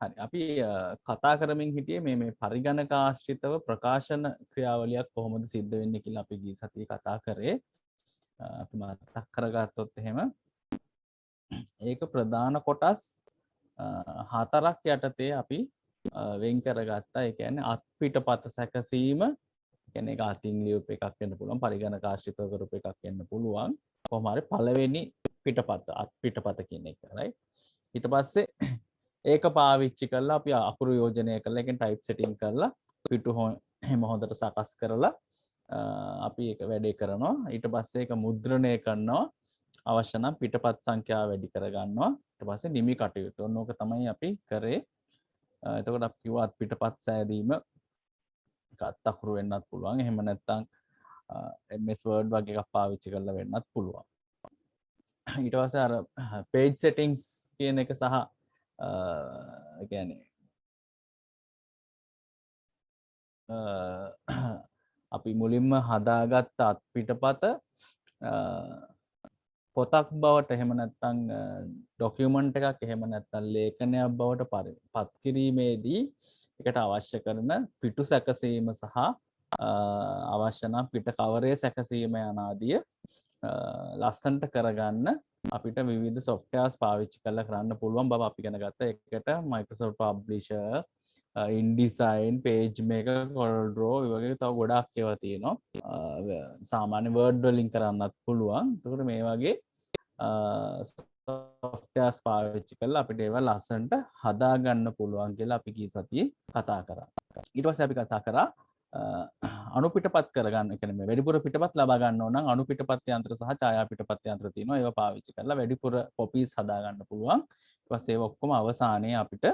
හරි අපි කතා කරමින් හිටියේ මේ පරිගණක ආශ්‍රිතව ප්‍රකාශන ක්‍රියාවලියක් කොහොමද සිද්ධ වෙන්නේ කියලා අපි ගිය සතියේ කතා කරේ. අපි මතක් කරගත්තොත් එහෙම ඒක ප්‍රධාන කොටස් හතරක් යටතේ අපි වෙන් කරගත්තා. ඒ කියන්නේ අත් පිටපත සැකසීම, කියන්නේ ඒක අතින් ලියුප් එකක් වෙන්න පුළුවන්, පරිගණක ආශ්‍රිතව කරපු එකක් වෙන්න පුළුවන්. කොහොම හරි පළවෙනි පිටපත අත් පිටපත කියන එක, right? ඊට පස්සේ ඒක පාවිච්චි කරලා අපි අකුරු යෝජනය කරලා ඒකෙන් ටයිප් සෙටින් කරලා පිටු එහෙම හොඳට සකස් කරලා අපි ඒක වැඩේ කරනවා. ඊට පස්සේ ඒක මුද්‍රණය කරනවා. අවශ්‍ය නම් පිටපත් සංඛ්‍යාව වැඩි කරගන්නවා. ඊට පස්සේ නිමි කටයුතු. ඕනෝක තමයි අපි කරේ. එතකොට අපි කිව්වා පිටපත් සෑදීම එකත් අකුරු වෙන්නත් පුළුවන්. එහෙම නැත්නම් MS Word වගේ එකක් පාවිච්චි කරලා වෙන්නත් පුළුවන්. ඊට පස්සේ අර page settings කියන එක සහ කියන්නේ අපි මුලින්ම හදාගත්ත අත් පිටපත පොතක් බවට එහෙම නැත්නම් ඩොකියුමන්ට් එකක් එහෙම නැත්නම් ලේඛනයක් බවට පත් කිරීමේදී ඒකට අවශ්‍ය කරන පිටු සැකසීම සහ අවශ්‍ය නම් පිට කවරේ සැකසීම යන ආදිය ලස්සනට කරගන්න අපිට විවිධ softwares පාවිච්චි කරලා කරන්න පුළුවන් බව අපි ඉගෙන ගත්තා. ඒකට Microsoft Publisher, InDesign, PageMaker, CorelDRAW වගේ තව ගොඩාක් ඒවා තියෙනවා. සාමාන්‍ය Word වලින් කරන්නත් පුළුවන්. ඒකට මේ වගේ softwares පාවිච්චි කරලා අපිට ඒවා ලස්සනට හදාගන්න පුළුවන් කියලා අපි ගිය සතියේ කතා කරා. ඊට පස්සේ අපි කතා කරා අණු පිටපත් කරගන්න, ඒ කියන්නේ වැඩිපුර පිටපත් ලබා ගන්න ඕන නම් අණු පිටපත් යන්ත්‍ර සහ ඡායා පිටපත් යන්ත්‍ර තියෙනවා. ඒවා පාවිච්චි කරලා වැඩිපුර කොපීස් හදා ගන්න පුළුවන්. ඊට පස්සේ ඒවා ඔක්කොම අවසානයේ අපිට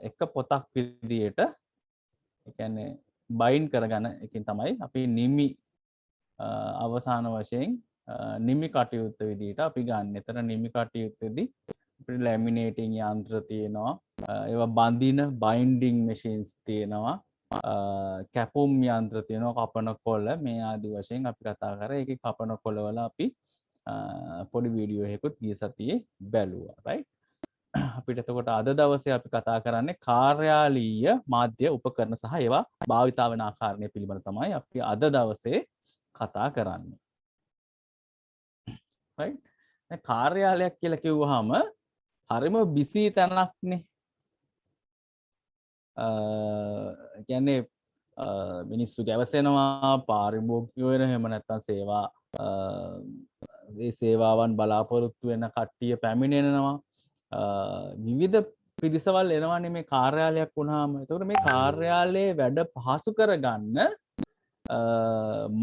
එක පොතක් විදියට ඒ කියන්නේ බයින්ඩ් කරගන්න එකකින් තමයි අපි නිමි අවසාන වශයෙන් නිමි කටයුත්ත විදිහට අපි ගන්න. එතන නිමි කටයුත්තේදී අපිට ලැමිනේටිං යන්ත්‍ර තියෙනවා. ඒවා බඳින බයින්ඩින් මැෂින්ස් තියෙනවා. කැපුම් යන්ත්‍ර තියෙනවා, කපන කොළ මේ ආදි වශයෙන් අපි කතා කරා. ඒකේ කපන කොළ වල අපි පොඩි වීඩියෝ එකකුත් ගිය සතියේ බැලුවා, right? අපිට එතකොට අද දවසේ අපි කතා කරන්නේ කාර්යාලීය මාධ්‍ය උපකරණ සහ ඒවා භාවිතා වෙන ආකාරය පිළිබඳ තමයි අපි අද දවසේ කතා කරන්නේ. right? දැන් කාර්යාලයක් කියලා කිව්වහම හරිම බිසි තැනක්නේ. කියන්නේ මිනිස්සු ගැවසෙනවා, පාරිභෝගිකයෝ වෙන, එහෙම නැත්නම් සේවා ඒ සේවාවන් බලාපොරොත්තු වෙන කට්ටිය පැමිණෙනවා. විවිධ පිරිසවල් එනවනේ මේ කාර්යාලයක් වුණාම. ඒතකොට මේ කාර්යාලයේ වැඩ පහසු කරගන්න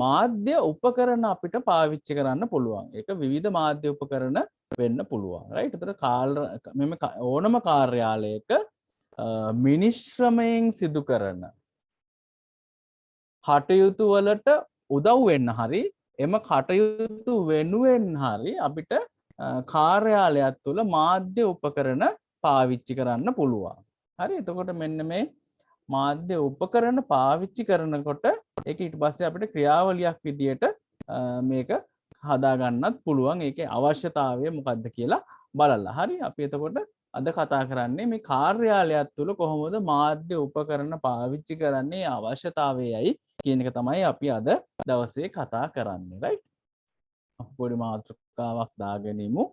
මාධ්‍ය උපකරණ අපිට පාවිච්චි කරන්න පුළුවන්. ඒක විවිධ මාධ්‍ය උපකරණ වෙන්න පුළුවන්. right? ඒතකොට මෙම ඕනම කාර්යාලයක මිනිස් ශ්‍රමයෙන් සිදු කරන කටයුතු වලට උදව් වෙන්න හරි එම කටයුතු වෙනුවෙන් හරි අපිට කාර්යාලයක් තුළ මාධ්‍ය උපකරණ පාවිච්චි කරන්න පුළුවන්. හරි, එතකොට මෙන්න මේ මාධ්‍ය උපකරණ පාවිච්චි කරනකොට ඒක ඊට පස්සේ අපිට ක්‍රියාවලියක් විදියට මේක හදාගන්නත් පුළුවන්. ඒකේ අවශ්‍යතාවය මොකක්ද කියලා බලලා. හරි, අපි එතකොට අද කතා කරන්නේ මේ කාර්යාලයක් තුළ කොහොමද මාධ්‍ය උපකරණ පාවිච්චි කරන්නේ, අවශ්‍යතාවයයි කියන එක තමයි අපි අද දවසේ කතා කරන්නේ. right? පොඩි මාතෘකාවක් දාගෙනමු.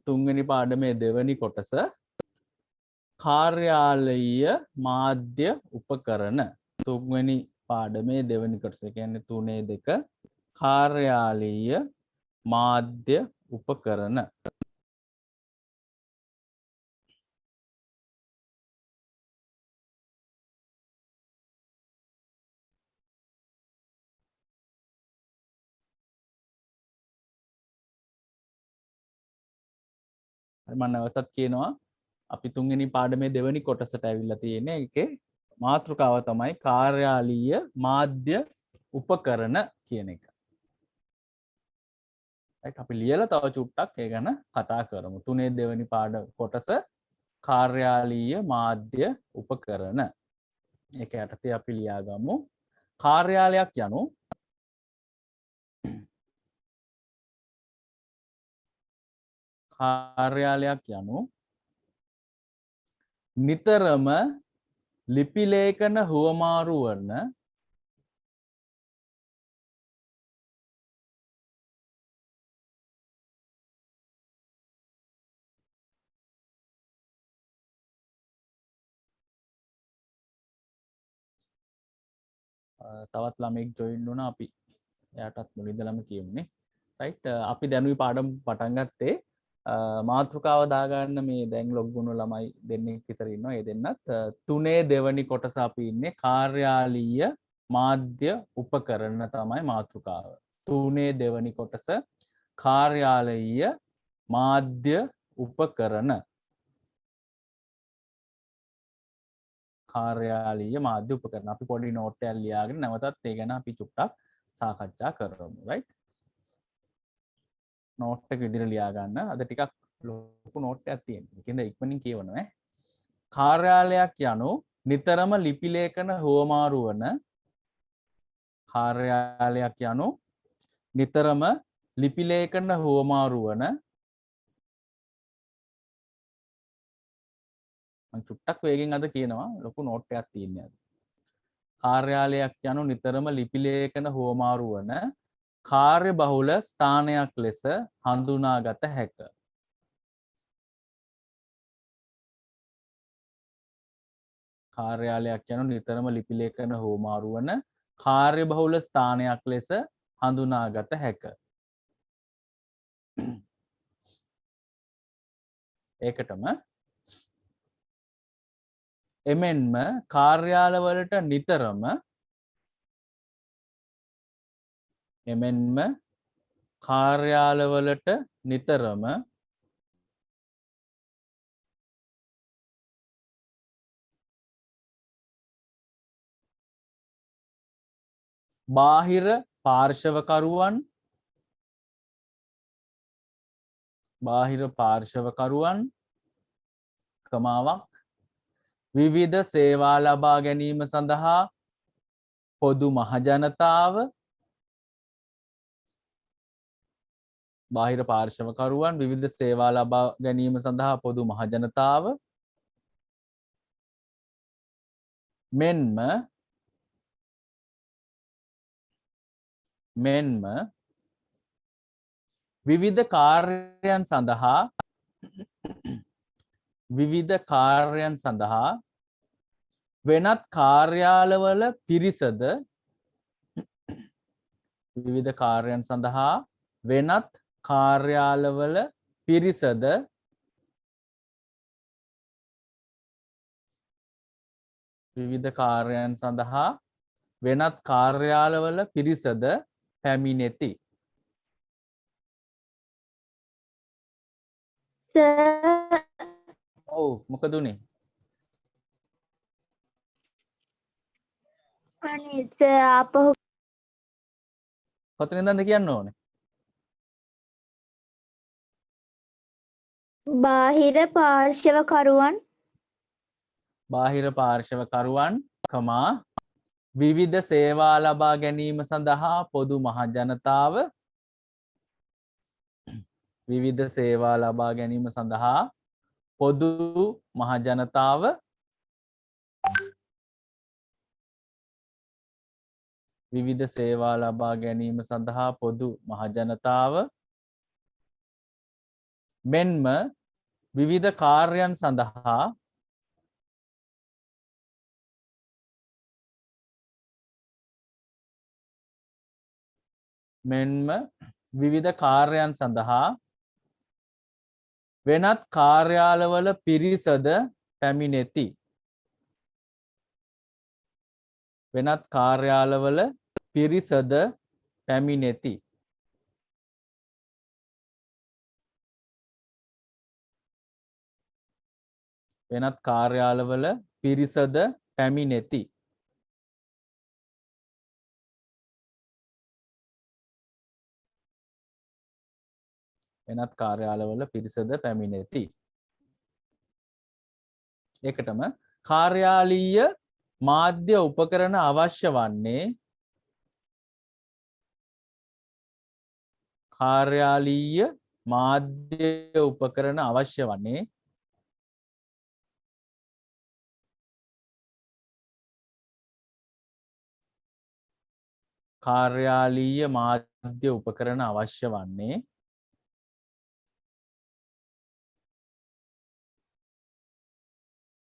තුන්වෙනි පාඩමේ දෙවැනි කොටස කාර්යාලීය මාධ්‍ය උපකරණ. තුන්වෙනි පාඩමේ දෙවැනි කොටස කියන්නේ 3.2 කාර්යාලීය මාධ්‍ය උපකරණ. මම නැවතත් කියනවා අපි තුන්වෙනි පාඩමේ දෙවැනි කොටසට ඇවිල්ලා තියෙන්නේ. ඒකේ මාතෘකාව තමයි කාර්යාලීය මාධ්‍ය උපකරණ කියන එක. අපි ලියලා තව චුට්ටක් ඒ ගැන කතා කරමු. තුනේ දෙවැනි පාඩම කොටස කාර්යාලීය මාධ්‍ය උපකරණ. ඒක යටතේ අපි ලියාගමු කාර්යාලයක් යනු කාර්යාලයක් යනු නිතරම ලිපි ලේඛන හුවමාරු වන තවත් ළමෙක් ජොයින් වුණා අපි එයාටත් මුලින්දලම කියමුනේ රයිට් අපි දැනුයි පාඩම් පටන් ගත්තේ මාතෘකාව දාගන්න මේ දැන් ලොග් වුණු ළමයි දෙන්නෙක් විතර ඉන්නවා ඒ දෙන්නත් තුනේ දෙවනි කොටස අපි ඉන්නේ කාර්යාලීය මාධ්‍ය උපකරණ තමයි මාතෘකාව තුනේ දෙවනි කොටස කාර්යාලීය මාධ්‍ය උපකරණ කාර්යාලීය මාධ්‍ය උපකරණ අපි පොඩි නෝට් එකක් ලියාගෙන නැවතත් ඒ ගැන අපි චුට්ටක් සාකච්ඡා කරමු රයිට් නෝට් එක විදිහට ලියා ගන්න අද ටිකක් ලොකු නෝට් එකක් තියෙනවා ඒකෙන්ද ඉක්මනින් කියවනවා ඈ කාර්යාලයක් යනු නිතරම ලිපි ලේඛන හුවමාරු වන කාර්යාලයක් යනු නිතරම ලිපි ලේඛන හුවමාරු වන මම චුට්ටක් වේගෙන් අද කියනවා ලොකු නෝට් එකක් තියෙනවා අද කාර්යාලයක් යනු නිතරම ලිපි ලේඛන හුවමාරු වන කාර්ය බහුල ස්ථානයක් ලෙස හඳුනාගත හැක කාර්යාලයක් යනු නිතරම ලිපි ලේඛන හුවමාරු වන කාර්ය බහුල ස්ථානයක් ලෙස හඳුනාගත හැක ඒකටම එමෙන්ම කාර්යාලවලට නිතරම එමෙන්ම කාර්යාලවලට නිතරම බාහිර පාර්ශවකරුවන් කමාවක් විවිධ සේවා ලබා ගැනීම සඳහා පොදු මහජනතාව බාහිර පාර්ශවකරුවන් විවිධ සේවා ලබා ගැනීම සඳහා පොදු මහජනතාව මෙන්ම විවිධ කාර්යයන් සඳහා වෙනත් කාර්යාලවල පිරිසද විවිධ කාර්යයන් සඳහා වෙනත් කාර්යාලවල පිරිසද විවිධ කාර්යයන් සඳහා වෙනත් කාර්යාලවල පිරිසද පැමිණෙති ඔව් මොකද උනේ අනිත් අපහු කොතනින්ද කියන්න ඕනේ බාහිර පාර්ශවකරුවන් කමා විවිධ සේවා ලබා ගැනීම සඳහා පොදු මහජනතාව විවිධ සේවා ලබා ගැනීම සඳහා පොදු මහජනතාව විවිධ සේවා ලබා ගැනීම සඳහා පොදු මහජනතාව මෙන්ම විවිධ කාර්යයන් සඳහා වෙනත් කාර්යාලවල පිරිසද පැමිණෙති වෙනත් කාර්යාලවල පිරිසද පැමිණෙති වෙනත් කාර්යාලවල පිරිසද පැමිණෙති වෙනත් කාර්යාලවල පිරිසද පැමිණෙති ඒකටම කාර්යාලීය මාධ්‍ය උපකරණ අවශ්‍ය වන්නේ කාර්යාලීය මාධ්‍ය උපකරණ අවශ්‍ය වන්නේ කාර්යාලීය මාධ්‍ය උපකරණ අවශ්‍ය වන්නේ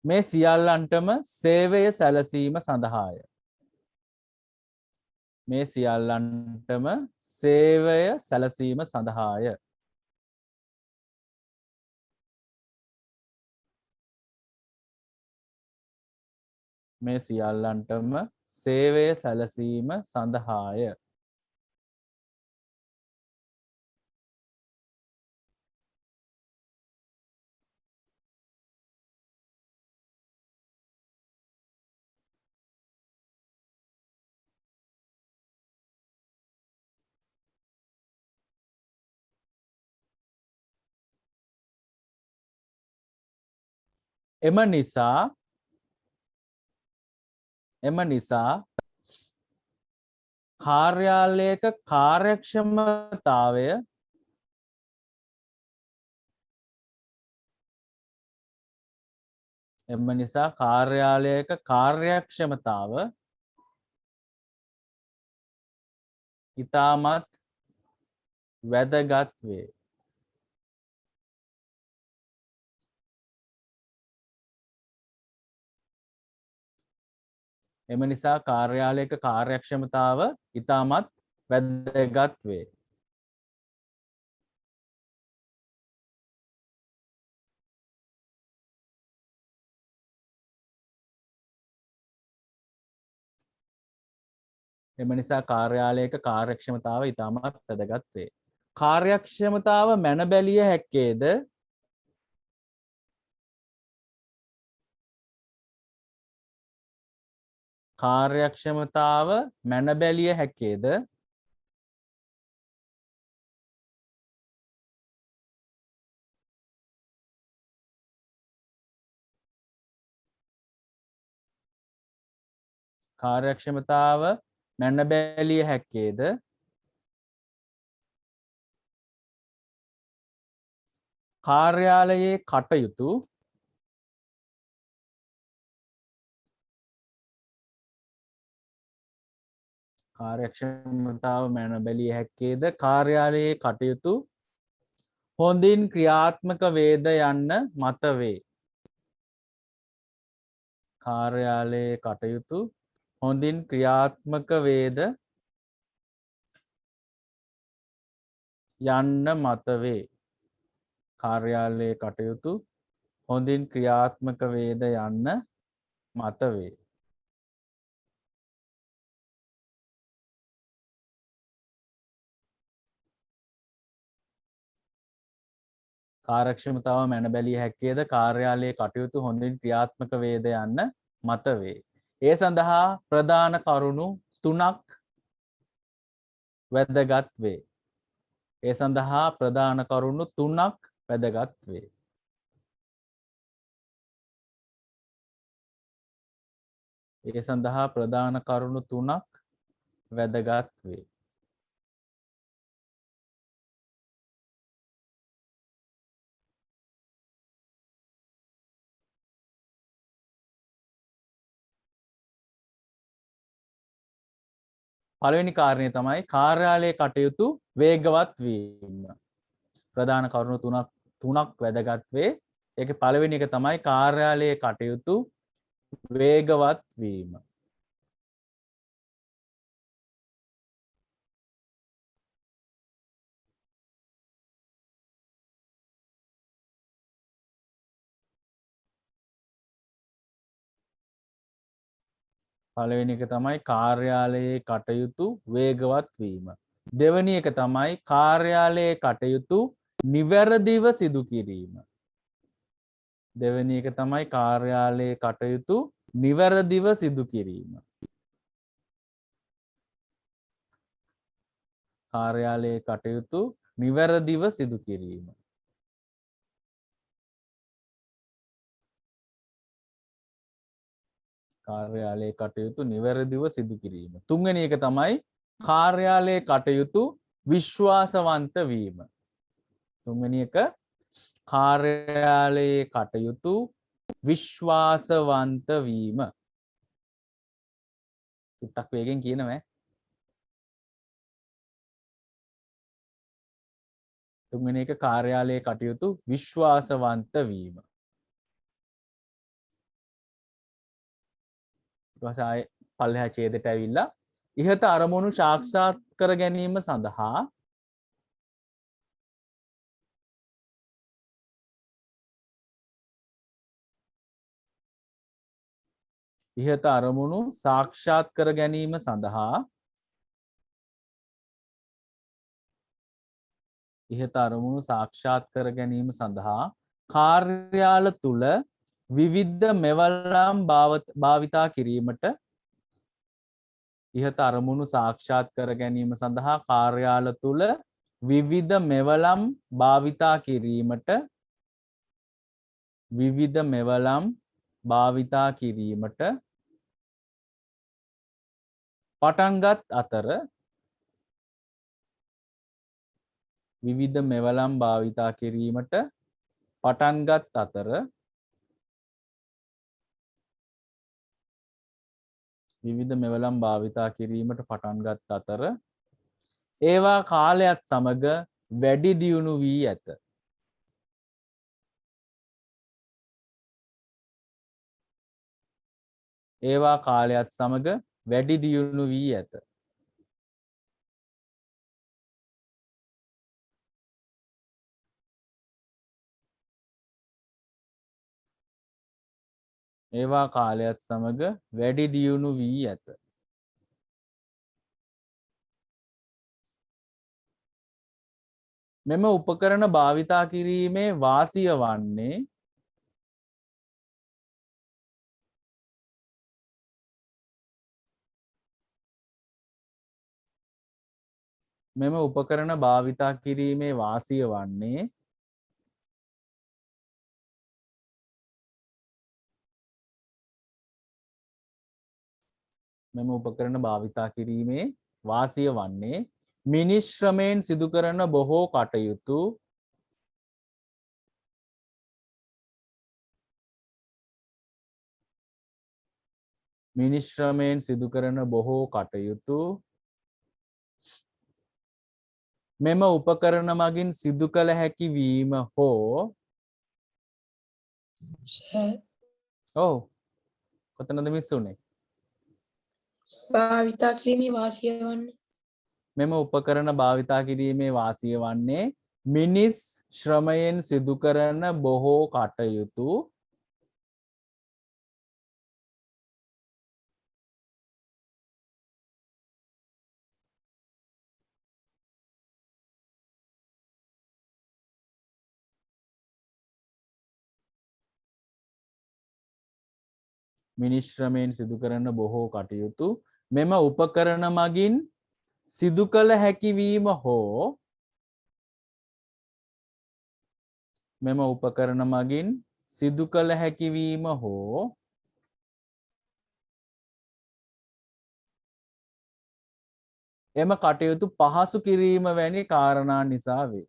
මේ සියල්ලන්ටම සේවය සැලසීම සඳහාය. මේ සියල්ලන්ටම සේවය සැලසීම සඳහාය. මේ සියල්ලන්ටම සේවය සැලසීම සඳහාය. එම නිසා කාර්යාලයක කාර්යක්ෂමතාවය ඉතාමත් වැදගත් වේ. එම නිසා කාර්යාලයක කාර්යක්ෂමතාව ඉතාමත් වැදගත් වේ. එම නිසා කාර්යාලයක කාර්යක්ෂමතාව ඉතාමත් වැදගත් වේ. කාර්යක්ෂමතාව මැන බැලිය හැක්කේද කාර්යක්ෂමතාව මැන බැලිය හැක්කේද කාර්යක්ෂමතාව මැන බැලිය හැක්කේද කාර්යාලයේ කටයුතු කාර්යක්ෂමතාව මැන බැලිය හැක්කේද කාර්යාලයේ කටයුතු හොඳින් ක්‍රියාත්මක වේද යන්න මත වේ. කාර්යාලයේ කටයුතු හොඳින් ක්‍රියාත්මක වේද යන්න මත වේ. කාර්යාලයේ කටයුතු හොඳින් ක්‍රියාත්මක වේද යන්න මත වේ. කාර්යක්ෂමතාව මැන බැලිය හැක්කේද කාර්යාලයේ කටයුතු හොඳින් ක්‍රියාත්මක වේද යන්න මත වේ. ඒ සඳහා ප්‍රධාන කරුණු 3ක් වැදගත් වේ. ඒ සඳහා ප්‍රධාන කරුණු 3ක් වැදගත් වේ. ඒ සඳහා ප්‍රධාන කරුණු 3ක් වැදගත් වේ. පළවෙනි කාරණය තමයි කාර්යාලයේ කටයුතු වේගවත් වීම. ප්‍රධාන කරුණු 3ක් වැදගත් වේ. ඒකේ පළවෙනි එක තමයි කාර්යාලයේ කටයුතු වේගවත් වීම. පළවෙනි එක තමයි කාර්යාලයේ කටයුතු වේගවත් වීම. දෙවැනි එක තමයි කාර්යාලයේ කටයුතු නිවැරදිව සිදු කිරීම. දෙවැනි එක තමයි කාර්යාලයේ කටයුතු නිවැරදිව සිදු කිරීම. කාර්යාලයේ කටයුතු නිවැරදිව සිදු කිරීම. කාර්යාලයේ කටයුතු නිවැරදිව සිදු කිරීම. තුන්වෙනි එක තමයි කාර්යාලයේ කටයුතු විශ්වාසවන්ත වීම. තුන්වෙනි එක කාර්යාලයේ කටයුතු විශ්වාසවන්ත වීම. චුට්ටක් වේගෙන් කියනවා. තුන්වෙනි එක කාර්යාලයේ කටයුතු විශ්වාසවන්ත වීම. ඊට පස්සේ ආයේ පල්ලෙහා ඡේදයට ඇවිල්ලා ඉහත අරමුණු සාක්ෂාත් කර ගැනීම සඳහා ඉහත අරමුණු සාක්ෂාත් කර ගැනීම සඳහා ඉහත අරමුණු සාක්ෂාත් කර ගැනීම සඳහා කාර්යාල තුල විවිධ මෙවලම් භාවිතා කිරීමට ඉහත අරමුණු සාක්ෂාත් කර ගැනීම සඳහා කාර්යාල තුල විවිධ මෙවලම් භාවිතා කිරීමට විවිධ මෙවලම් භාවිතා කිරීමට පටන්ගත් අතර විවිධ මෙවලම් භාවිතා කිරීමට පටන්ගත් අතර විවිධ මෙවලම් භාවිතා කිරීමට පටන්ගත් අතර ඒවා කාලයත් සමග වැඩි දියුණු වී ඇත. ඒවා කාලයත් සමග වැඩි දියුණු වී ඇත. ඒවා කාලයත් සමග වැඩි දියුණු වී ඇත. මෙම උපකරණ භාවිතා කිරීමේ වාසිය වන්නේ මෙම උපකරණ භාවිතා කිරීමේ වාසිය වන්නේ මෙම උපකරණ භාවිතා කිරීමේ වාසිය වන්නේ මිනිස් ශ්‍රමයෙන් සිදු කරන බොහෝ කටයුතු මිනිස් ශ්‍රමයෙන් සිදු කරන බොහෝ කටයුතු මෙම උපකරණ මගින් සිදු කළ හැකි වීම හෝ ඔව් කොතනද මිස් උනේ? භාවිතා කිරීමේ වාසිය වන්නේ මෙම උපකරණ භාවිතා කිරීමේ වාසිය වන්නේ මිනිස් ශ්‍රමයෙන් සිදු කරන බොහෝ කටයුතු මිනිස් ශ්‍රමයෙන් සිදු කරන බොහෝ කටයුතු මෙම උපකරණ මගින් සිදු කළ හැකිවීම හෝ මෙම උපකරණ මගින් සිදු කළ හැකිවීම හෝ එම කටයුතු පහසු කිරීම වැනි කාරණා නිසා වේ.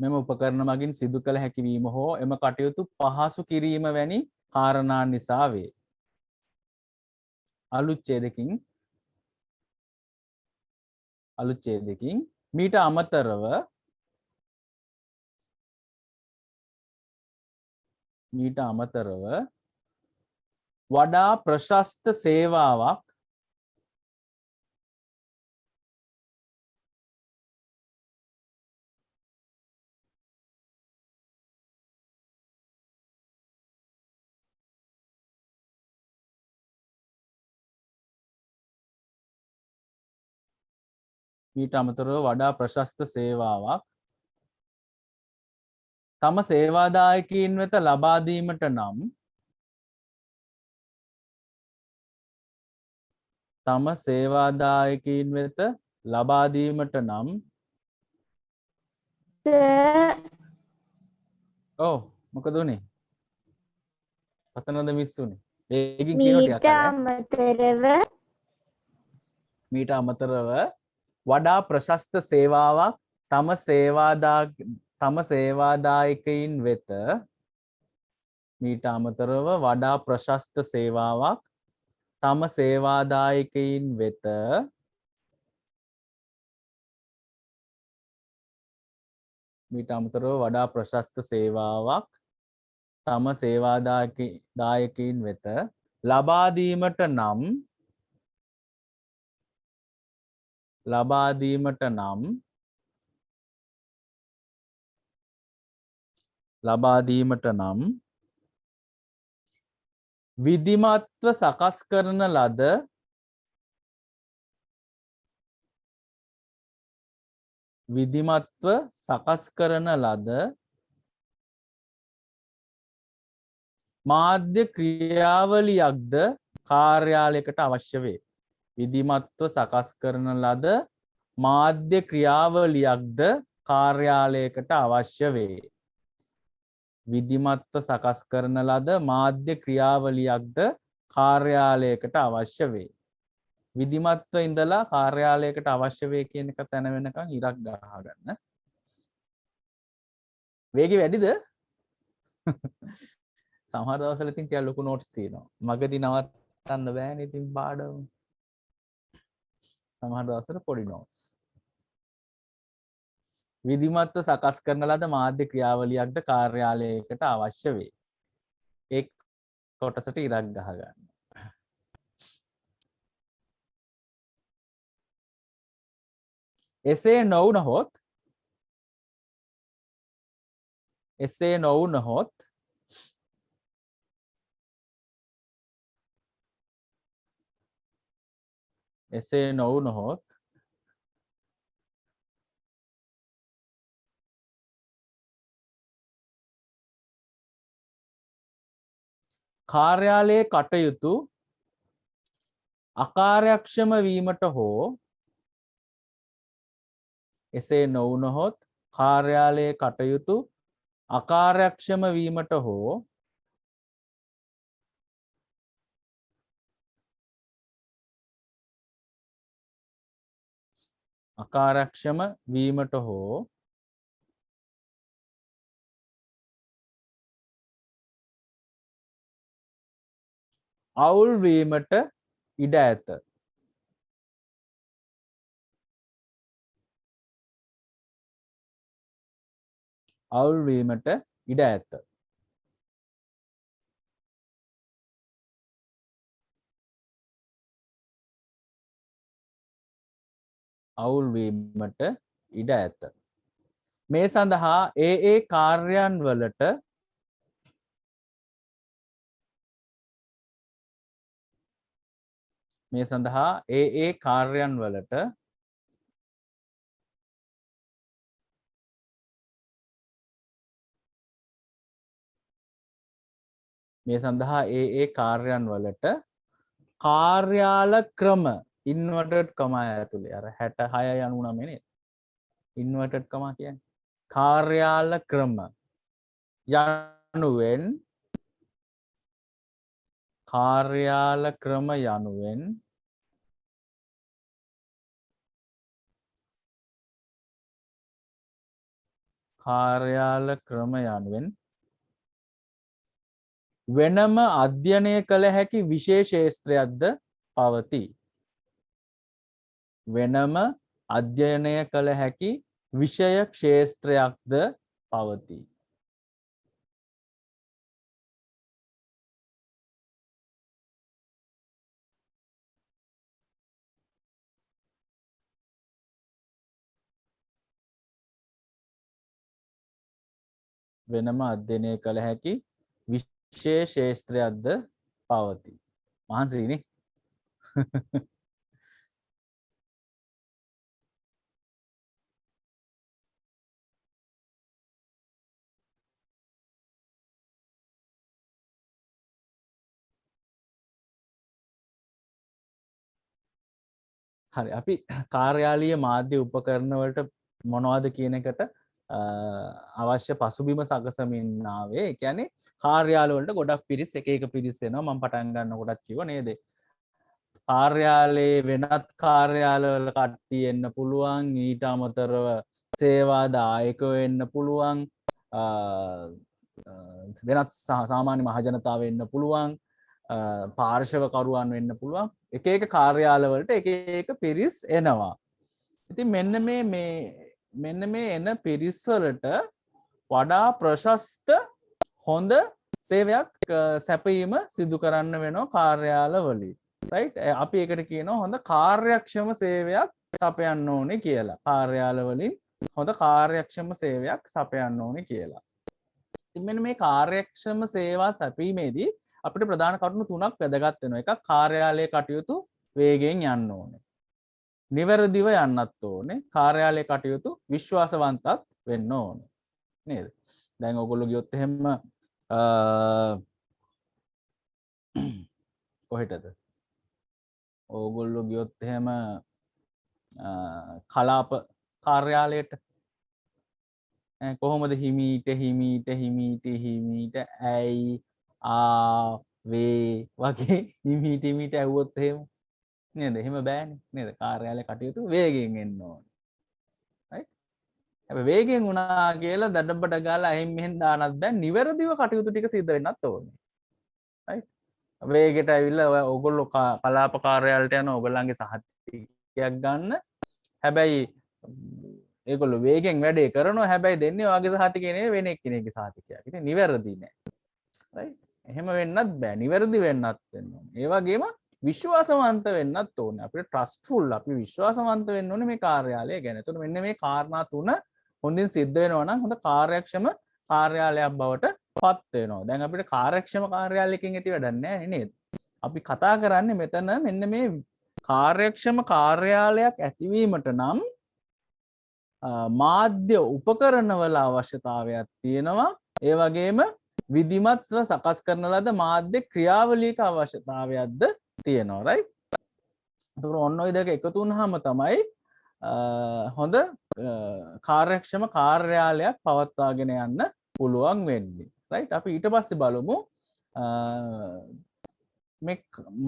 මෙම උපකරණ මගින් සිදු කළ හැකිවීම හෝ එම කටයුතු පහසු කිරීම වැනි කාරණා නිසා වේ. අලුත් ඡේදකින් මීට අමතරව වඩා ප්‍රශස්ත සේවාවක් තම සේවාදායකයින් වෙත ලබා දීමට නම් ඔව් මොකද උනේ? පතනද මිස් උනේ? වේගින් කියනවා ටිකක් මීට අර ඈ. අමතරව මීට අමතරව වඩා ප්‍රශස්ත සේවාවක් තම සේවාදායකයින් වෙත මීට අමතරව වඩා ප්‍රශස්ත සේවාවක් තම සේවාදායකයින් වෙත මීට අමතරව වඩා ප්‍රශස්ත සේවාවක් තම සේවාදායකයින් වෙත ලබා දීමට නම් විධිමත්ව සකස් කරන ලද මාධ්‍ය ක්‍රියාවලියක්ද කාර්යාලයකට අවශ්‍ය වේ. විධිමත්ව සකස් කරන ලද මාධ්‍ය ක්‍රියාවලියක්ද කාර්යාලයකට අවශ්‍ය වේ. විධිමත්ව සකස් කරන ලද මාධ්‍ය ක්‍රියාවලියක්ද කාර්යාලයකට අවශ්‍ය වේ. විධිමත්ව ඉඳලා කාර්යාලයකට අවශ්‍ය වේ කියන එක තැන වෙනකන් ඉරක් ගහගන්න. වේගය වැඩිද? සමහර දවස්වල ඉතින් ටිකක් ලොකු නෝට්ස් තියෙනවා. මගදී නවත්තන්න බෑනේ ඉතින් පාඩම. සමහර දවස්වල පොඩි නෝට්ස්. විධිමත්ව සකස් කරන ලද මාධ්‍ය ක්‍රියාවලියක්ද කාර්යාලයකට අවශ්‍ය වේ. ඒ කොටසට ඉරක් ගහගන්න. එසේ නොවුනහොත් කාර්යාලයේ කටයුතු අකාර්යක්ෂම වීමට හෝ එසේ නොවුනහොත් කාර්යාලයේ කටයුතු අකාර්යක්ෂම වීමට හෝ අවුල් වීමට ඉඩ ඇත. අවුල් වීමට ඉඩ ඇත. අවුල් වීමට ඉඩ ඇත. මේ සඳහා ඒ කාර්යයන් වලට කාර්යාල ක්‍රම ඉන්වර්ටඩ් කමා ඇතුලේ අර 66 99 නේ ඉන්වර්ටඩ් කමා කියන්නේ කාර්යාල ක්‍රම යනුවෙන් වෙනම අධ්‍යයනය කළ හැකි විශේෂ ක්ෂේත්‍රයක්ද පවතී. වෙනම අධ්‍යයනය කළ හැකි විෂය ක්ෂේත්‍රයක්ද පවතී. වෙනම අධ්‍යයනය කළ හැකි විශේෂ ක්ෂේත්‍රයක්ද පවතී. මහන්සිනේ. හරි අපි කාර්යාලීය මාධ්‍ය උපකරණ වලට මොනවද කියන එකට අවශ්‍ය පසුබිම සකසමින් ආවේ. ඒ කියන්නේ කාර්යාල වලට ගොඩක් පිරිස් එක පිරිස් එනවා. මම පටන් ගන්නකොටත් කිව්වා නේද? කාර්යාලයේ වෙනත් කාර්යාලවල කට්ටිය එන්න පුළුවන්. ඊට අමතරව සේවා දායකයෝ එන්න පුළුවන්. වෙනත් සාමාන්‍ය මහජනතාව වෙන්න පුළුවන්. පාර්ශවකරුවන් වෙන්න පුළුවන්. එක එක කාර්යාලවලට එක එක පිරිස් එනවා. ඉතින් මෙන්න මේ එන පිරිස්වලට වඩා ප්‍රශස්ත හොඳ සේවයක් සැපයීම සිදු කරන්න වෙනවා කාර්යාලවලින්. රයිට්? අපි ඒකට කියනවා හොඳ කාර්යක්ෂම සේවයක් සපයන්න ඕනේ කියලා. කාර්යාලවලින් හොඳ කාර්යක්ෂම සේවයක් සපයන්න ඕනේ කියලා. ඉතින් මෙන්න මේ කාර්යක්ෂම සේවා සැපීමේදී අපිට ප්‍රධාන කරුණු තුනක් වැදගත් වෙනවා. එකක් කාර්යාලයේ කටයුතු වේගයෙන් යන්න ඕනේ. නිවැරදිව යන්නත් ඕනේ. කාර්යාලයේ කටයුතු විශ්වාසවන්තත් වෙන්න ඕනේ. නේද? දැන් ඔයගොල්ලෝ ගියොත් එහෙම කොහෙටද? ඕගොල්ලෝ ගියොත් එහෙම කලාප කාර්යාලයට කොහොමද හිමීට ඇයි වේ වගේ හිමීට ඇහුවොත් එහෙම නේද? එහෙම බෑනේ නේද? කාර්යාලයේ කටයුතු වේගෙන් එන්න ඕනේ. right? හැබැයි වේගෙන් වුණා කියලා දඩබඩ ගාලා එහෙන් මෙහෙන් දාන්නත් බෑ. නිවැරදිව කටයුතු ටික සිද්ධ වෙන්නත් ඕනේ. right? වේගෙට ඇවිල්ලා ඔයගොල්ලෝ කලාප කාර්යාලයට යන ඔයගොල්ලන්ගේ සහතිකයක් ගන්න. හැබැයි ඒගොල්ලෝ වේගෙන් වැඩේ කරනවා. හැබැයි දෙන්නේ ඔයගේ සහතිකේ නෙවෙයි වෙන එක්කෙනෙක්ගේ සහතිකයක්. ඉතින් නිවැරදි නෑ. right? එහෙම වෙන්නත් බෑ. නිවැරදි වෙන්නත් වෙන්න ඕනේ. ඒ වගේම විශ්වාසවන්ත වෙන්නත් ඕනේ. අපිට ට්‍රස්ට්ෆුල් අපි විශ්වාසවන්ත වෙන්න ඕනේ මේ කාර්යාලය ගැන. එතකොට මෙන්න මේ කාරණා තුන හොඳින් සිද්ධ වෙනවා නම් හොඳ කාර්යක්ෂම කාර්යාලයක් බවට පත් වෙනවා. දැන් අපිට කාර්යක්ෂම කාර්යාලයකින් ඇති වැඩක් නැහැ නේද? අපි කතා කරන්නේ මෙතන මෙන්න මේ කාර්යක්ෂම කාර්යාලයක් ඇතිවීමට නම් මාධ්‍ය උපකරණවල අවශ්‍යතාවයක් තියෙනවා. ඒ වගේම විධිමත්ව සකස් කරන ලද මාධ්‍ය ක්‍රියාවලියක අවශ්‍යතාවයක්ද තියෙනවා. right? එතකොට ඔන්න ඔය දෙක එකතු වුනහම තමයි හොඳ කාර්යක්ෂම කාර්යාලයක් පවත්වාගෙන යන්න පුළුවන් වෙන්නේ. right? අපි ඊට පස්සේ බලමු මේ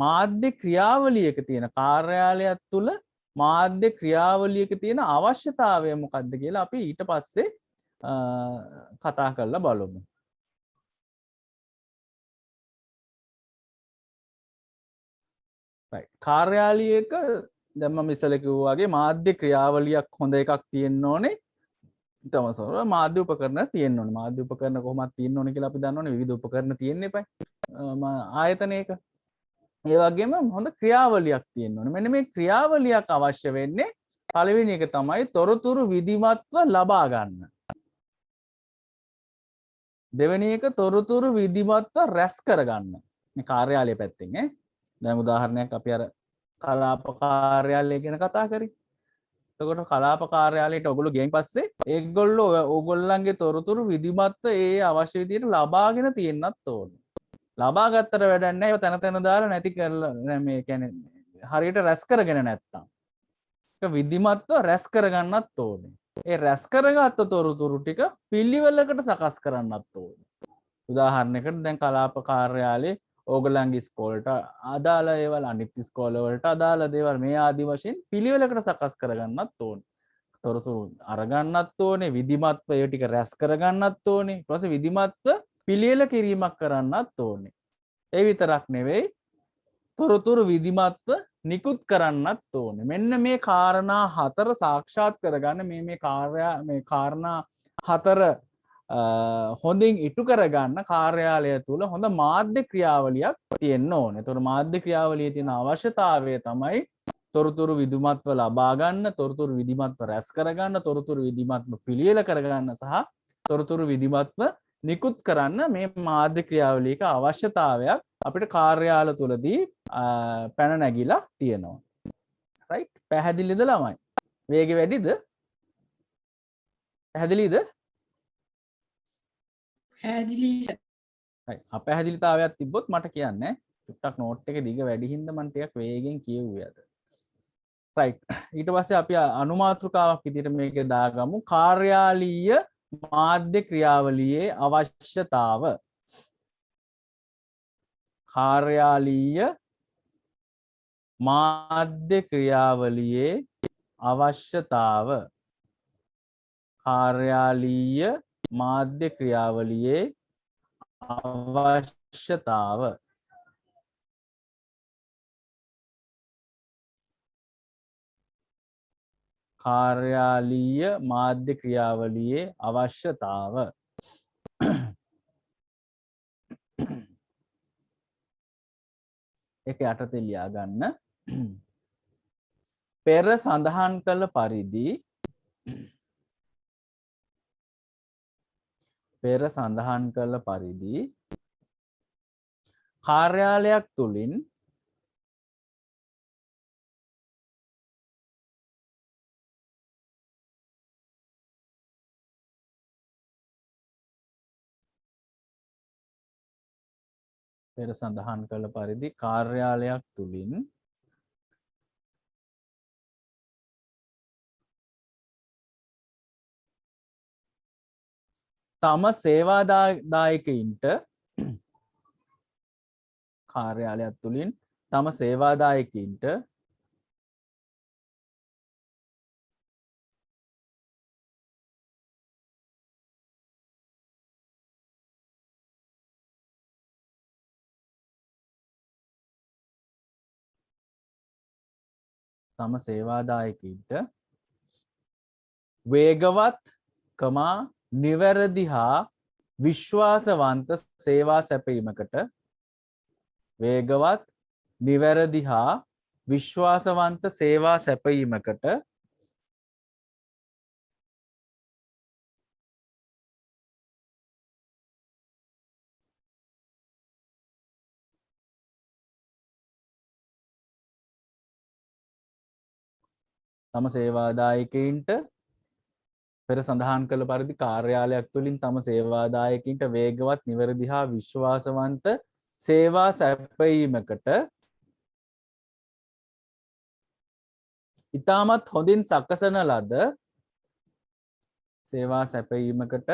මාධ්‍ය ක්‍රියාවලියක තියෙන කාර්යාලයක් තුල මාධ්‍ය ක්‍රියාවලියක තියෙන අවශ්‍යතාවය මොකක්ද කියලා අපි ඊට පස්සේ කතා කරලා බලමු. කාර්යාලයක දැන් මම ඉස්සෙල්ලා කිව්වා වගේ මාධ්‍ය ක්‍රියාවලියක් හොඳ එකක් තියෙන්න ඕනේ. ඊටමසොර මාධ්‍ය උපකරණ තියෙන්න ඕනේ. මාධ්‍ය උපකරණ කොහොමද තියෙන්න ඕනේ කියලා අපි දන්නවනේ. විවිධ උපකරණ තියෙන්න එපා. ආයතනයක. ඒ වගේම හොඳ ක්‍රියාවලියක් තියෙන්න ඕනේ. මෙන්න මේ ක්‍රියාවලියක් අවශ්‍ය වෙන්නේ පළවෙනි එක තමයි තොරතුරු විධිමත්ව ලබා ගන්න. දෙවෙනි එක තොරතුරු විධිමත්ව රැස් කරගන්න. මේ කාර්යාලය පැත්තෙන් දැන් උදාහරණයක් අපි අර කලාප කාර්යාලය ගැන කතා කරේ. එතකොට කලාප කාර්යාලයට ඔයගොල්ලෝ ගියන් පස්සේ ඒගොල්ලෝ ඕගොල්ලන්ගේ තොරතුරු විධිමත්ව ඒ අවශ්‍ය විදිහට ලබාගෙන තියෙන්නත් ඕනේ. ලබා ගත්තට වැඩක් නැහැ. ඒව තන තන දාලා නැති කරලා මේ කියන්නේ හරියට රැස් කරගෙන නැත්තම්. ඒක විධිමත්ව රැස් කරගන්නත් ඕනේ. ඒ රැස් කරගත්ත තොරතුරු ටික පිළිවෙලකට සකස් කරන්නත් ඕනේ. උදාහරණයකට දැන් කලාප කාර්යාලයේ ඕගොල්ලන්ගේ ඉස්කෝලේට අදාළ ඒවල් අනිත් ඉස්කෝල වලට අදාළ දේවල් මේ ආදි වශයෙන් පිළිවෙලකට සකස් කරගන්නත් ඕනේ. තොරතුරු අරගන්නත් ඕනේ, විධිමත්ව ඒ ටික රැස් කරගන්නත් ඕනේ. ඊට පස්සේ විධිමත්ව පිළියෙල කිරීමක් කරන්නත් ඕනේ. ඒ විතරක් නෙවෙයි තොරතුරු විධිමත්ව නිකුත් කරන්නත් ඕනේ. මෙන්න මේ කාරණා හතර සාක්ෂාත් කරගන්න මේ කාරණා හතර හොඳින් ඉටු කරගන්න කාර්යාලය තුළ හොඳ මාධ්‍ය ක්‍රියාවලියක් තියෙන්න ඕනේ. එතකොට මාධ්‍ය ක්‍රියාවලියේ තියෙන අවශ්‍යතාවය තමයි තොරතුරු විධිමත්ව ලබා ගන්න, තොරතුරු විධිමත්ව රැස් කරගන්න, තොරතුරු විධිමත්ව පිළියෙල කරගන්න සහ තොරතුරු විධිමත්ව නිකුත් කරන්න මේ මාධ්‍ය ක්‍රියාවලියක අවශ්‍යතාවයක් අපිට කාර්යාල තුලදී පැන නැගිලා තියෙනවා. right? පැහැදිලිද ළමයි? වේගෙ වැඩිද? පැහැදිලිද? පැහැදිලි. අපැහැදිලිතාවයක් තිබ්බොත් මට කියන්න. චුට්ටක් නෝට් එක දිග වැඩි හින්දා මම ටිකක් වේගෙන් කියුවේ අද. right. ඊට පස්සේ අපි අනුමාත්‍රකාවක් විදිහට මේක දාගමු. කාර්යාලීය මාධ්‍ය ක්‍රියාවලියේ අවශ්‍යතාව කාර්යාලීය මාධ්‍ය ක්‍රියාවලියේ අවශ්‍යතාව කාර්යාලීය මාධ්‍ය ක්‍රියාවලියේ අවශ්‍යතාව කාර්යාලීය මාධ්‍ය ක්‍රියාවලියේ අවශ්‍යතාව එක යටතේ ලියා ගන්න පෙර සඳහන් කළ පරිදි කාර්යාලයක් තුළින් තම සේවාදායකයින්ට කාර්යාලයක් තුළින් තම සේවාදායකයින්ට වේගවත් නිවැරදි හා විශ්වාසවන්ත සේවා සැපීමකට වේගවත් නිවැරදි හා විශ්වාසවන්ත සේවා සැපීමකට තම සේවාදායකයින්ට පෙර සඳහන් කළ පරිදි කාර්යාලයක් තුළින් තම සේවාදායකයින්ට වේගවත් නිවැරදි හා විශ්වාසවන්ත සේවා සැපයීමකට ඉතාමත් හොඳින් සකසන ලද සේවා සැපයීමකට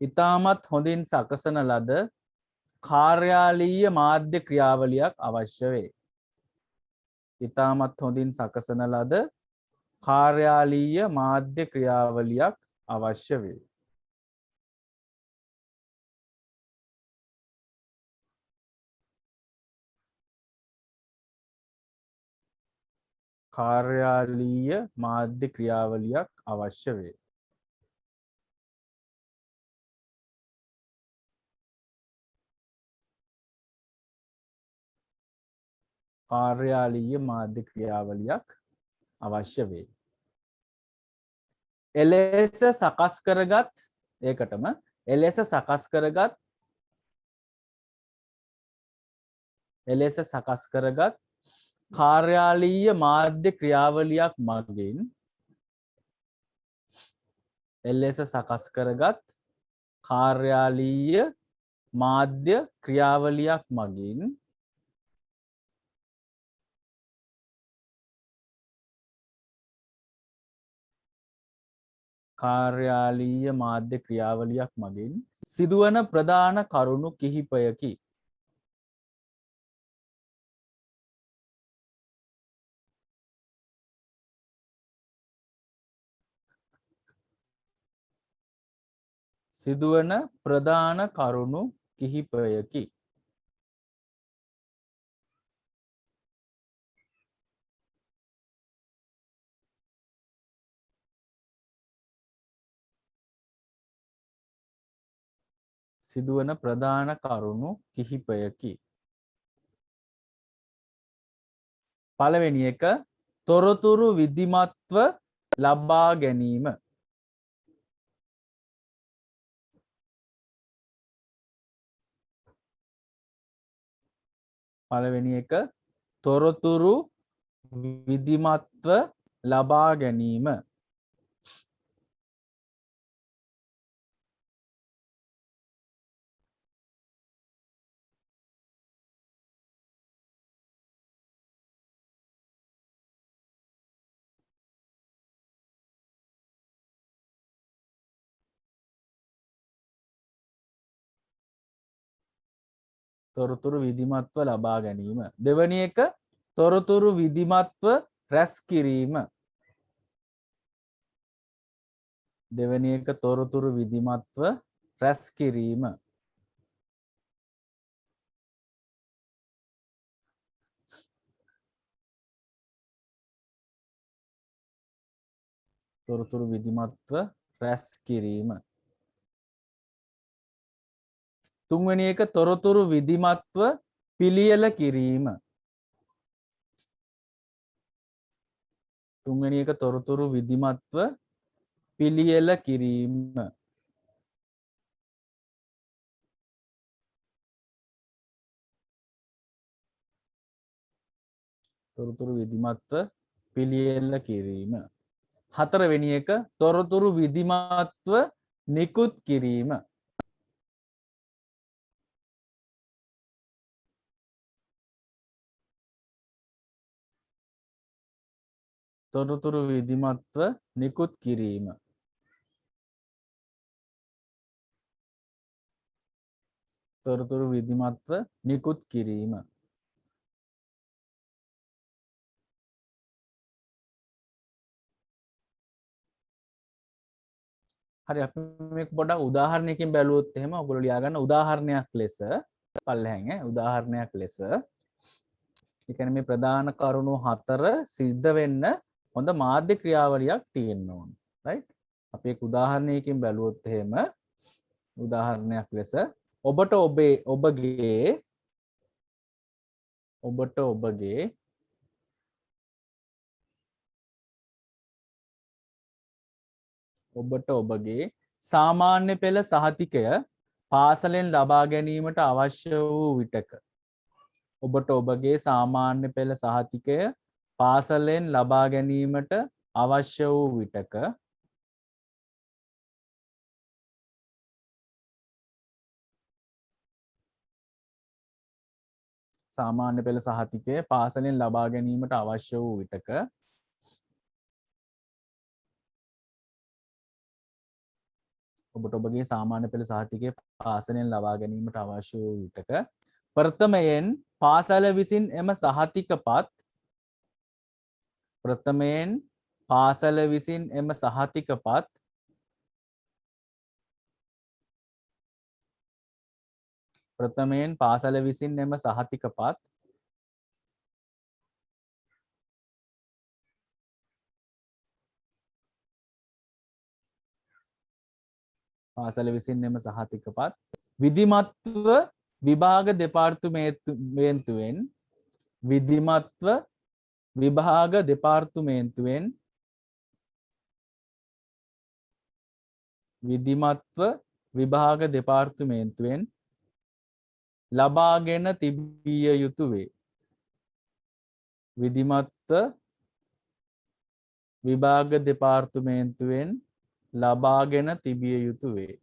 ඉතාමත් හොඳින් සකසන ලද කාර්යාලීය මාධ්‍ය ක්‍රියාවලියක් අවශ්‍ය වේ. ඉතාමත් හොඳින් සකසන ලද කාර්යාලීය මාධ්‍ය ක්‍රියාවලියක් අවශ්‍ය වේ. කාර්යාලීය මාධ්‍ය ක්‍රියාවලියක් අවශ්‍ය වේ. කාර්යාලීය මාධ්‍ය ක්‍රියාවලියක් අවශ්‍ය වේ. එලෙස සකස් කරගත් ඒකටම එලෙස සකස් කරගත් කාර්යාලීය මාධ්‍ය ක්‍රියාවලියක් මගින් එලෙස සකස් කරගත් කාර්යාලීය මාධ්‍ය ක්‍රියාවලියක් මගින් කාර්යාලීය මාධ්‍ය ක්‍රියාවලියක් මගින් සිදුවන ප්‍රධාන කරුණු කිහිපයකි. සිදුවන ප්‍රධාන කරුණු කිහිපයකි. සිදුවන ප්‍රධාන කරුණු කිහිපයකි. පළවෙනි එක තොරතුරු විධිමත්ව ලබා ගැනීම. පළවෙනි එක තොරතුරු විධිමත්ව ලබා ගැනීම. තොරතුරු විධිමත්ව ලබා ගැනීම. දෙවැනි එක තොරතුරු විධිමත්ව රැස් කිරීම. දෙවැනි එක තොරතුරු විධිමත්ව රැස් කිරීම. තොරතුරු විධිමත්ව රැස් කිරීම. තුන්වෙනි එක තොරතුරු විධිමත්ව පිළියෙල කිරීම. තුන්වෙනි එක තොරතුරු විධිමත්ව පිළියෙල කිරීම. තොරතුරු විධිමත්ව පිළියෙල කිරීම. හතරවෙනි එක තොරතුරු විධිමත්ව නිකුත් කිරීම. තොරතුරු විධිමත්ව නිකුත් කිරීම. තොරතුරු විධිමත්ව නිකුත් කිරීම. හරි අපි මේක පොඩ්ඩක් උදාහරණයකින් බැලුවොත් එහෙම ඔයගොල්ලෝ ලියා ගන්න උදාහරණයක් ලෙස පල්ලෙහැන් උදාහරණයක් ලෙස ඒ කියන්නේ මේ ප්‍රධාන කරුණු හතර සිද්ධ වෙන්න හොඳ මාධ්‍ය ක්‍රියාවලියක් තියෙන්න ඕන. රයිට්? අපි ඒක උදාහරණයකින් බැලුවොත් එහෙම උදාහරණයක් ලෙස ඔබට ඔබගේ සාමාන්‍ය පෙළ සහතිකය පාසලෙන් ලබා ගැනීමට අවශ්‍ය වූ විටක ඔබට ඔබගේ සාමාන්‍ය පෙළ සහතිකය පාසලෙන් ලබා ගැනීමට අවශ්‍ය වූ විටක සාමාන්‍ය පෙළ සහතිකය පාසලෙන් ලබා ගැනීමට අවශ්‍ය වූ විටක ඔබට ඔබගේ සාමාන්‍ය පෙළ සහතිකය පාසලෙන් ලබා ගැනීමට අවශ්‍ය වූ විටක ප්‍රථමයෙන් පාසල විසින් එම සහතිකපත් ප්‍රථමයෙන් පාසල විසින් එම සහතිකපත් ප්‍රථමයෙන් පාසල විසින් එම සහතිකපත් පාසල විසින් එම සහතිකපත් විධිමත්ව විභාග දෙපාර්තමේන්තුවෙන් විධිමත්ව විභාග දෙපාර්තමේන්තුවෙන් විධිමත්ව විභාග දෙපාර්තමේන්තුවෙන් ලබාගෙන තිබිය යුතු වේ. විධිමත්ව විභාග දෙපාර්තමේන්තුවෙන් ලබාගෙන තිබිය යුතු වේ.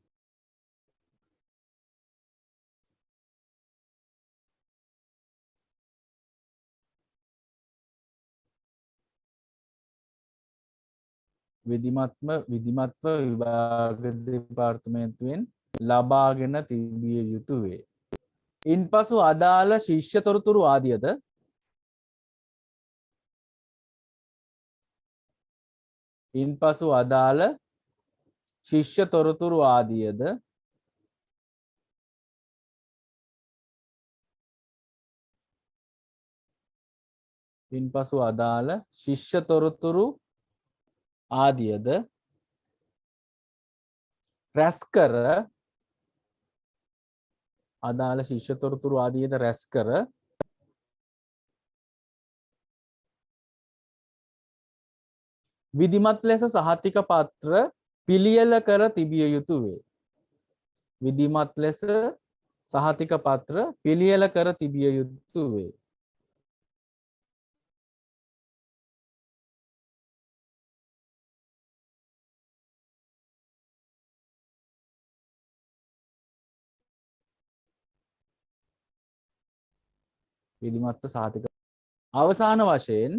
විධිමත්ව විභාග දෙපාර්තමේන්තුවෙන් ලබාගෙන තිබිය යුතු වේ. ඉන්පසු අදාළ ශිෂ්‍ය තොරතුරු ආදියද ඉන්පසු අදාළ ශිෂ්‍ය තොරතුරු ආදියද ඉන්පසු අදාළ ශිෂ්‍ය තොරතුරු ආදියද රැස්කර අදාළ ශිෂ්‍ය තොරතුරු ආදියද රැස්කර විධිමත් ලෙස සහතික පත්‍ර පිළියෙල කර තිබිය යුතු වේ. විධිමත් ලෙස සහතික පත්‍ර පිළියෙල කර තිබිය යුතු වේ. විධිමත්ව සහතික අවසාන වශයෙන්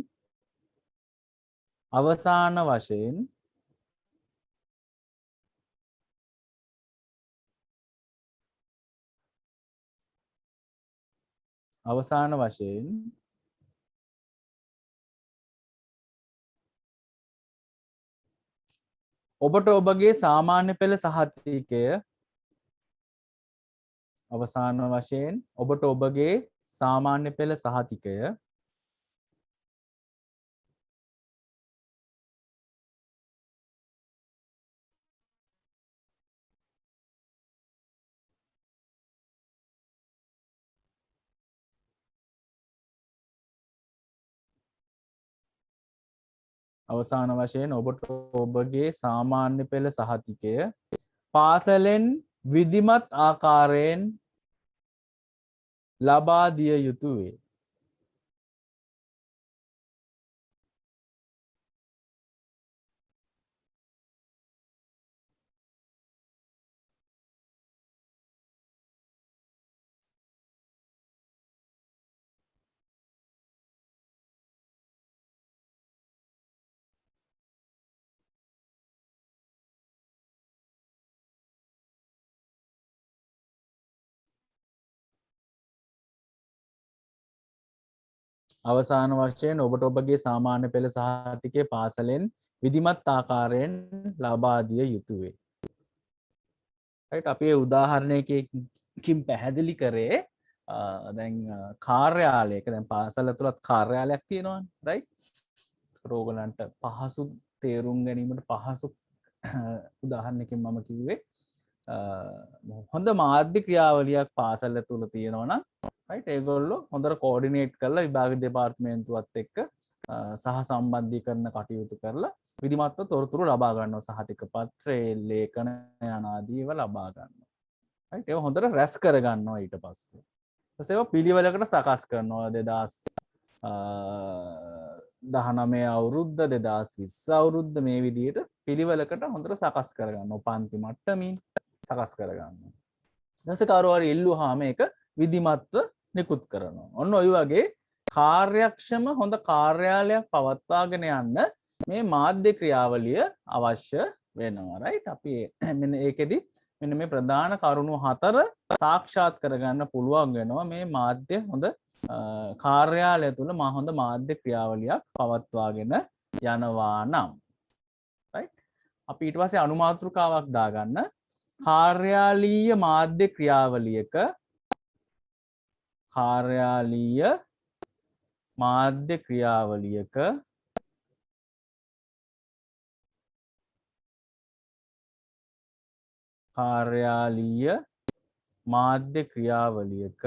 අවසාන වශයෙන් ඔබට ඔබගේ සාමාන්‍ය පෙළ සහතිකය අවසාන වශයෙන් ඔබට ඔබගේ සාමාන්‍ය පෙළ සහතිකය අවසාන වශයෙන් ඔබට ඔබගේ සාමාන්‍ය පෙළ සහතිකය පාසලෙන් විධිමත් ආකාරයෙන් ලබා දිය යුතු වේ. අවසාන වශයෙන් ඔබට ඔබගේ සාමාන්‍ය පෙළ සහතිකය පාසලෙන් විධිමත් ආකාරයෙන් ලබා දිය යුතු වේ. right අපි ඒ උදාහරණයකින් පැහැදිලි කරේ දැන් කාර්යාලයක දැන් පාසල තුලත් කාර්යාලයක් තියෙනවානේ right ඕගලන්ට පහසු තේරුම් ගැනීමට පහසු උදාහරණයකින් මම කිව්වේ හොඳ මාධ්‍ය ක්‍රියාවලියක් පාසල තුල තියෙනවා නම් right ඒගොල්ලෝ හොඳට කෝඩිනේට් කරලා විභාග දෙපාර්තමේන්තුවත් එක්ක සහ සම්බන්ධීකරණ කටයුතු කරලා විධිමත්ව තොරතුරු ලබා ගන්නවා සහතික පත්‍රයේ ලේඛන යන ආදී ඒවා ලබා ගන්නවා right ඒක හොඳට රැස් කර ගන්නවා ඊට පස්සේ ඊට පස්සේ ඒවා පිළිවෙලකට සකස් කරනවා 2019 අවුරුද්ද 2020 අවුරුද්ද මේ විදිහට පිළිවෙලකට හොඳට සකස් කර ගන්නවා පන්ති මට්ටමින් සකස් කර ගන්නවා ඊට පස්සේ කවුරු හරි ඉල්ලුවාම ඒක විධිමත්ව නිකුත් කරනවා. ඔන්න ඔය වගේ කාර්යක්ෂම හොඳ කාර්යාලයක් පවත්වාගෙන යන්න මේ මාධ්‍ය ක්‍රියාවලිය අවශ්‍ය වෙනවා. right? අපි මෙන්න ඒකෙදි මෙන්න මේ ප්‍රධාන කරුණු 4 සාක්ෂාත් කරගන්න පුළුවන් වෙනවා මේ මාධ්‍ය හොඳ කාර්යාලය තුල හොඳ මාධ්‍ය ක්‍රියාවලියක් පවත්වාගෙන යනවා නම්. right? අපි ඊට පස්සේ අනුමාතෘකාවක් දාගන්න කාර්යාලීය මාධ්‍ය ක්‍රියාවලියක කාර්යාලීය මාධ්‍ය ක්‍රියාවලියක කාර්යාලීය මාධ්‍ය ක්‍රියාවලියක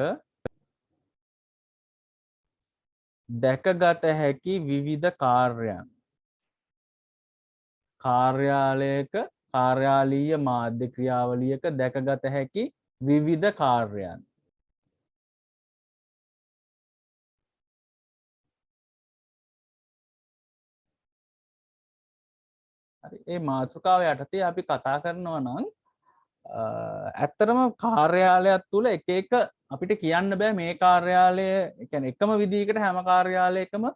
දැකගත හැකි විවිධ කාර්යයන් කාර්යාලීය මාධ්‍ය ක්‍රියාවලියක දැකගත හැකි විවිධ කාර්යයන් ඒ මාතෘකාව යටතේ අපි කතා කරනවා නම් ඇත්තටම කාර්යාලයක් තුල එක එක අපිට කියන්න බෑ මේ කාර්යාලය කියන්නේ එකම විදිහකට හැම කාර්යාලයකම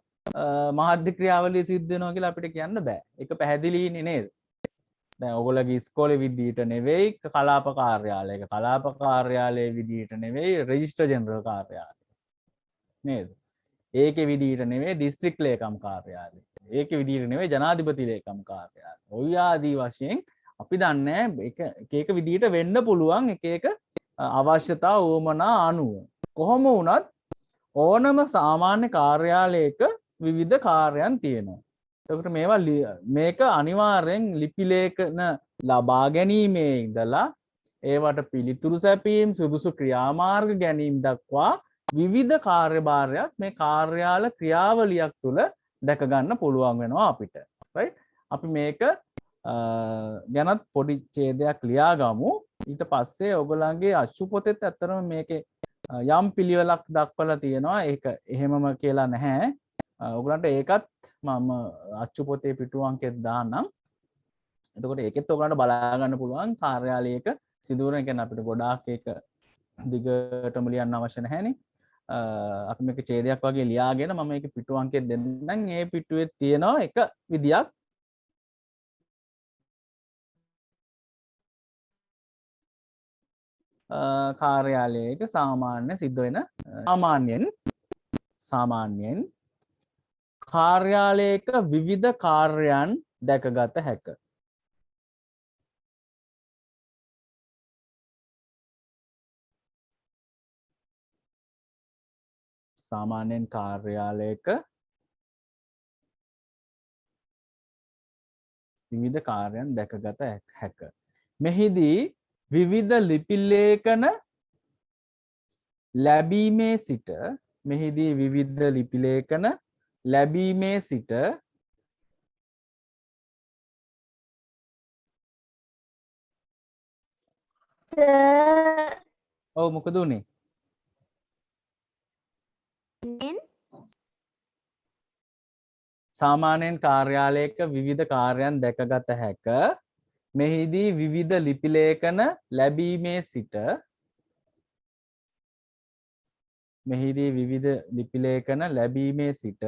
මාධ්‍ය ක්‍රියාවලිය සිද්ධ වෙනවා කියලා අපිට කියන්න බෑ. ඒක පැහැදිලිනේ නේද? දැන් ඔයගොල්ලෝගේ ඉස්කෝලේ විදිහට නෙවෙයි කලාප කාර්යාලයක කලාප කාර්යාලයේ විදිහට නෙවෙයි රෙජිස්ටර් ජෙනරල් කාර්යාලය. නේද? ඒකේ විදිහට නෙවෙයි දිස්ත්‍රික් ලේකම් කාර්යාලය. ඒකේ විදිහට නෙවෙයි ජනාධිපති ලේකම් කාර්යාලය. ඔය ආදී වශයෙන් අපි දන්නේ එක විදිහට වෙන්න පුළුවන් එක අවශ්‍යතා උවමනා අනුව. කොහොම වුණත් ඕනම සාමාන්‍ය කාර්යාලයක විවිධ කාර්යයන් තියෙනවා. එතකොට මේක අනිවාර්යෙන් ලිපි ලේඛන ලබා ගැනීමේ ඉඳලා ඒවට පිළිතුරු සැපීම් සුදුසු ක්‍රියාමාර්ග ගැනීම දක්වා විවිධ කාර්යභාරයක් මේ කාර්යාල ක්‍රියාවලියක් තුළ දැක ගන්න පුළුවන් වෙනවා අපිට. right? අපි මේක ගැනත් පොඩි ඡේදයක් ලියා ගමු. ඊට පස්සේ ඔයගොල්ලන්ගේ අච්චු පොතේත් ඇත්තටම මේකේ යම් පිළිවෙලක් දක්වලා තියෙනවා. ඒක එහෙමම කියලා නැහැ. ඔයගොල්ලන්ට ඒකත් මම අච්චු පොතේ පිටු අංකෙත් දාන්නම්. එතකොට ඒකෙත් ඔයගොල්ලන්ට බලා ගන්න පුළුවන් කාර්යාලයක සිදුවන කියන්නේ අපිට ගොඩාක් ඒක දිගටම ලියන්න අවශ්‍ය නැහැනේ. අපි මේක ඡේදයක් වගේ ලියාගෙන මම මේක පිටු අංකෙත් දෙන්නම්. ඒ පිටුවේ තියෙනවා එක විදියක් කාර්යාලයක සාමාන්‍ය සිද්ධ වෙන සාමාන්‍යයෙන් කාර්යාලයක විවිධ කාර්යයන් දැකගත හැක. සාමාන්‍යයෙන් කාර්යාලයක විවිධ කාර්යයන් දැකගත හැක. මෙහිදී විවිධ ලිපි ලේඛන ලැබීමේ සිට ඔව් මොකද උනේ? සාමාන්‍යයෙන් කාර්යාලයක විවිධ කාර්යයන් දැකගත හැක. මෙහිදී විවිධ ලිපි ලේඛන ලැබීමේ සිට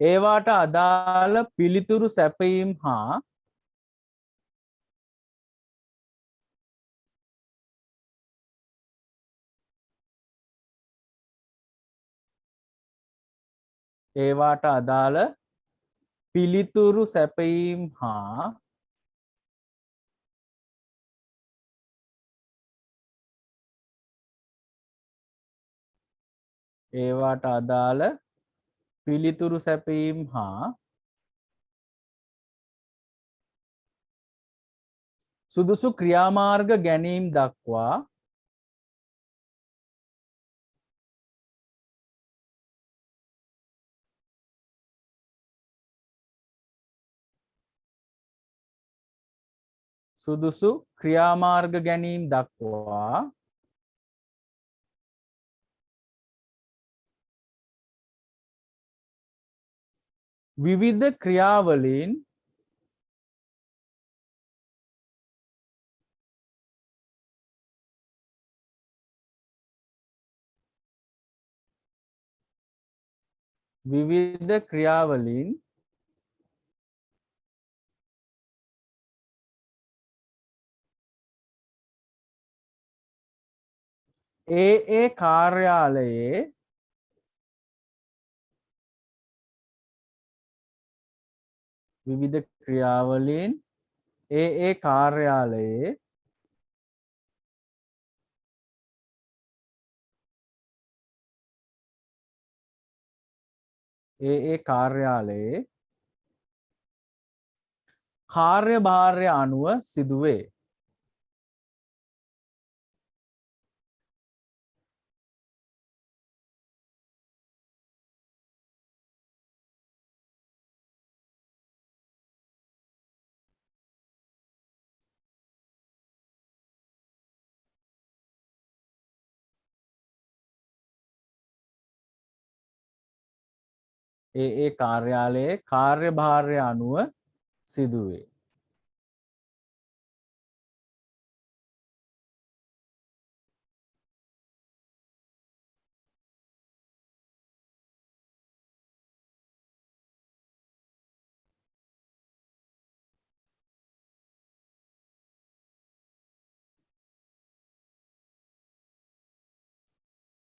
ඒවාට අදාළ පිළිතුරු සැපයීම් හා සුදුසු ක්‍රියාමාර්ග ගැනීම දක්වා විවිධ ක්‍රියාවලීන් ඒ කාර්යාලයේ කාර්යභාරය අනුව සිදුවේ. ඒ කාර්යාලයේ කාර්යභාරය අනුව සිදුවේ.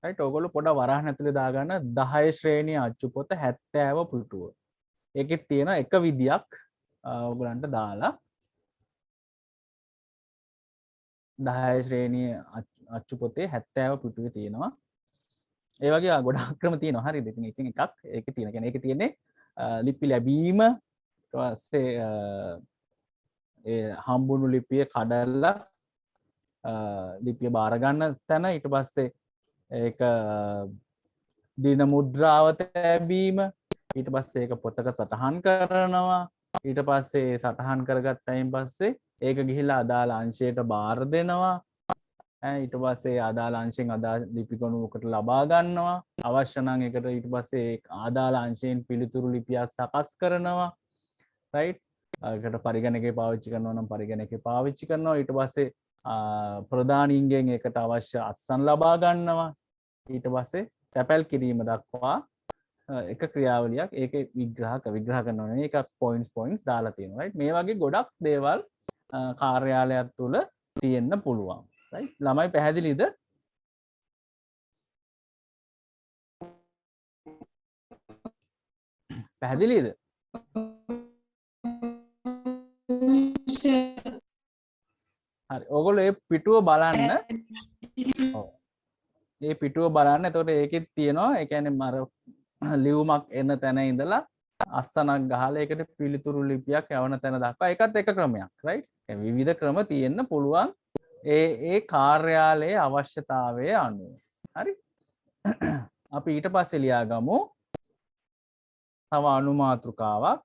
right ඔයගොල්ලෝ පොඩ වරහන් ඇතුලේ දාගන්න 10 ශ්‍රේණිය අච්චු පොත 70 පුටුව. ඒකෙත් තියෙන එක විදියක් ඔයගලන්ට දාලා 10 ශ්‍රේණිය අච්චු පොතේ 70 පුටුවේ තියෙනවා. ඒ වගේ ගොඩාක් ක්‍රම තියෙනවා. හරිද? ඉතින් එකකින් එකක් ඒකේ තියෙන. කියන්නේ ඒකේ තියෙන්නේ ලිපි ලැබීම ඊට පස්සේ ඒ හම්බුණු ලිපිය කඩලා ලිපිය බාර ගන්න තැන ඊට පස්සේ ඒක දින මුද්‍රාව තැබීම ඊට පස්සේ ඒක පොතක සටහන් කරනවා ඊට පස්සේ සටහන් කරගත්තයින් පස්සේ ඒක ගිහිල්ලා අදාළ අංශයට බාර දෙනවා ඊට පස්සේ අදාළ අංශයෙන් අදාළ ලිපි ගොනුවකට ලබා ගන්නවා අවශ්‍ය නම් ඒකට ඊට පස්සේ අදාළ අංශයෙන් පිළිතුරු ලිපියක් සකස් කරනවා රයිට් ඒකට පරිගණකය පාවිච්චි කරනවා නම් පරිගණකය පාවිච්චි කරනවා ඊට පස්සේ ප්‍රධානීන්ගෙන් ඒකට අවශ්‍ය අත්සන් ලබා ගන්නවා ඊට පස්සේ තැපැල් කිරීම දක්වා එක ක්‍රියාවලියක් ඒකේ විග්‍රහ කරනවා නෙවෙයි ඒක පොයින්ට්ස් දාලා තියෙනවා right මේ වගේ ගොඩක් දේවල් කාර්යාලයක් තුල තියෙන්න පුළුවන් right ළමයි පැහැදිලිද පැහැදිලිද හරි ඕගොල්ලෝ ඒ පිටුව බලන්න ඔව් මේ පිටුව බලන්න එතකොට ඒකෙත් තියෙනවා ඒ කියන්නේ අර ලියුමක් එන තැන ඉඳලා අස්සනක් ගහලා ඒකට පිළිතුරු ලිපියක් යවන තැන දක්වා ඒකත් එක ක්‍රමයක් right විවිධ ක්‍රම තියෙන්න පුළුවන් ඒ කාර්යාලයේ අවශ්‍යතාවය අනුව හරි අපි ඊට පස්සේ ලියාගමු තව අනුමාතෘකාවක්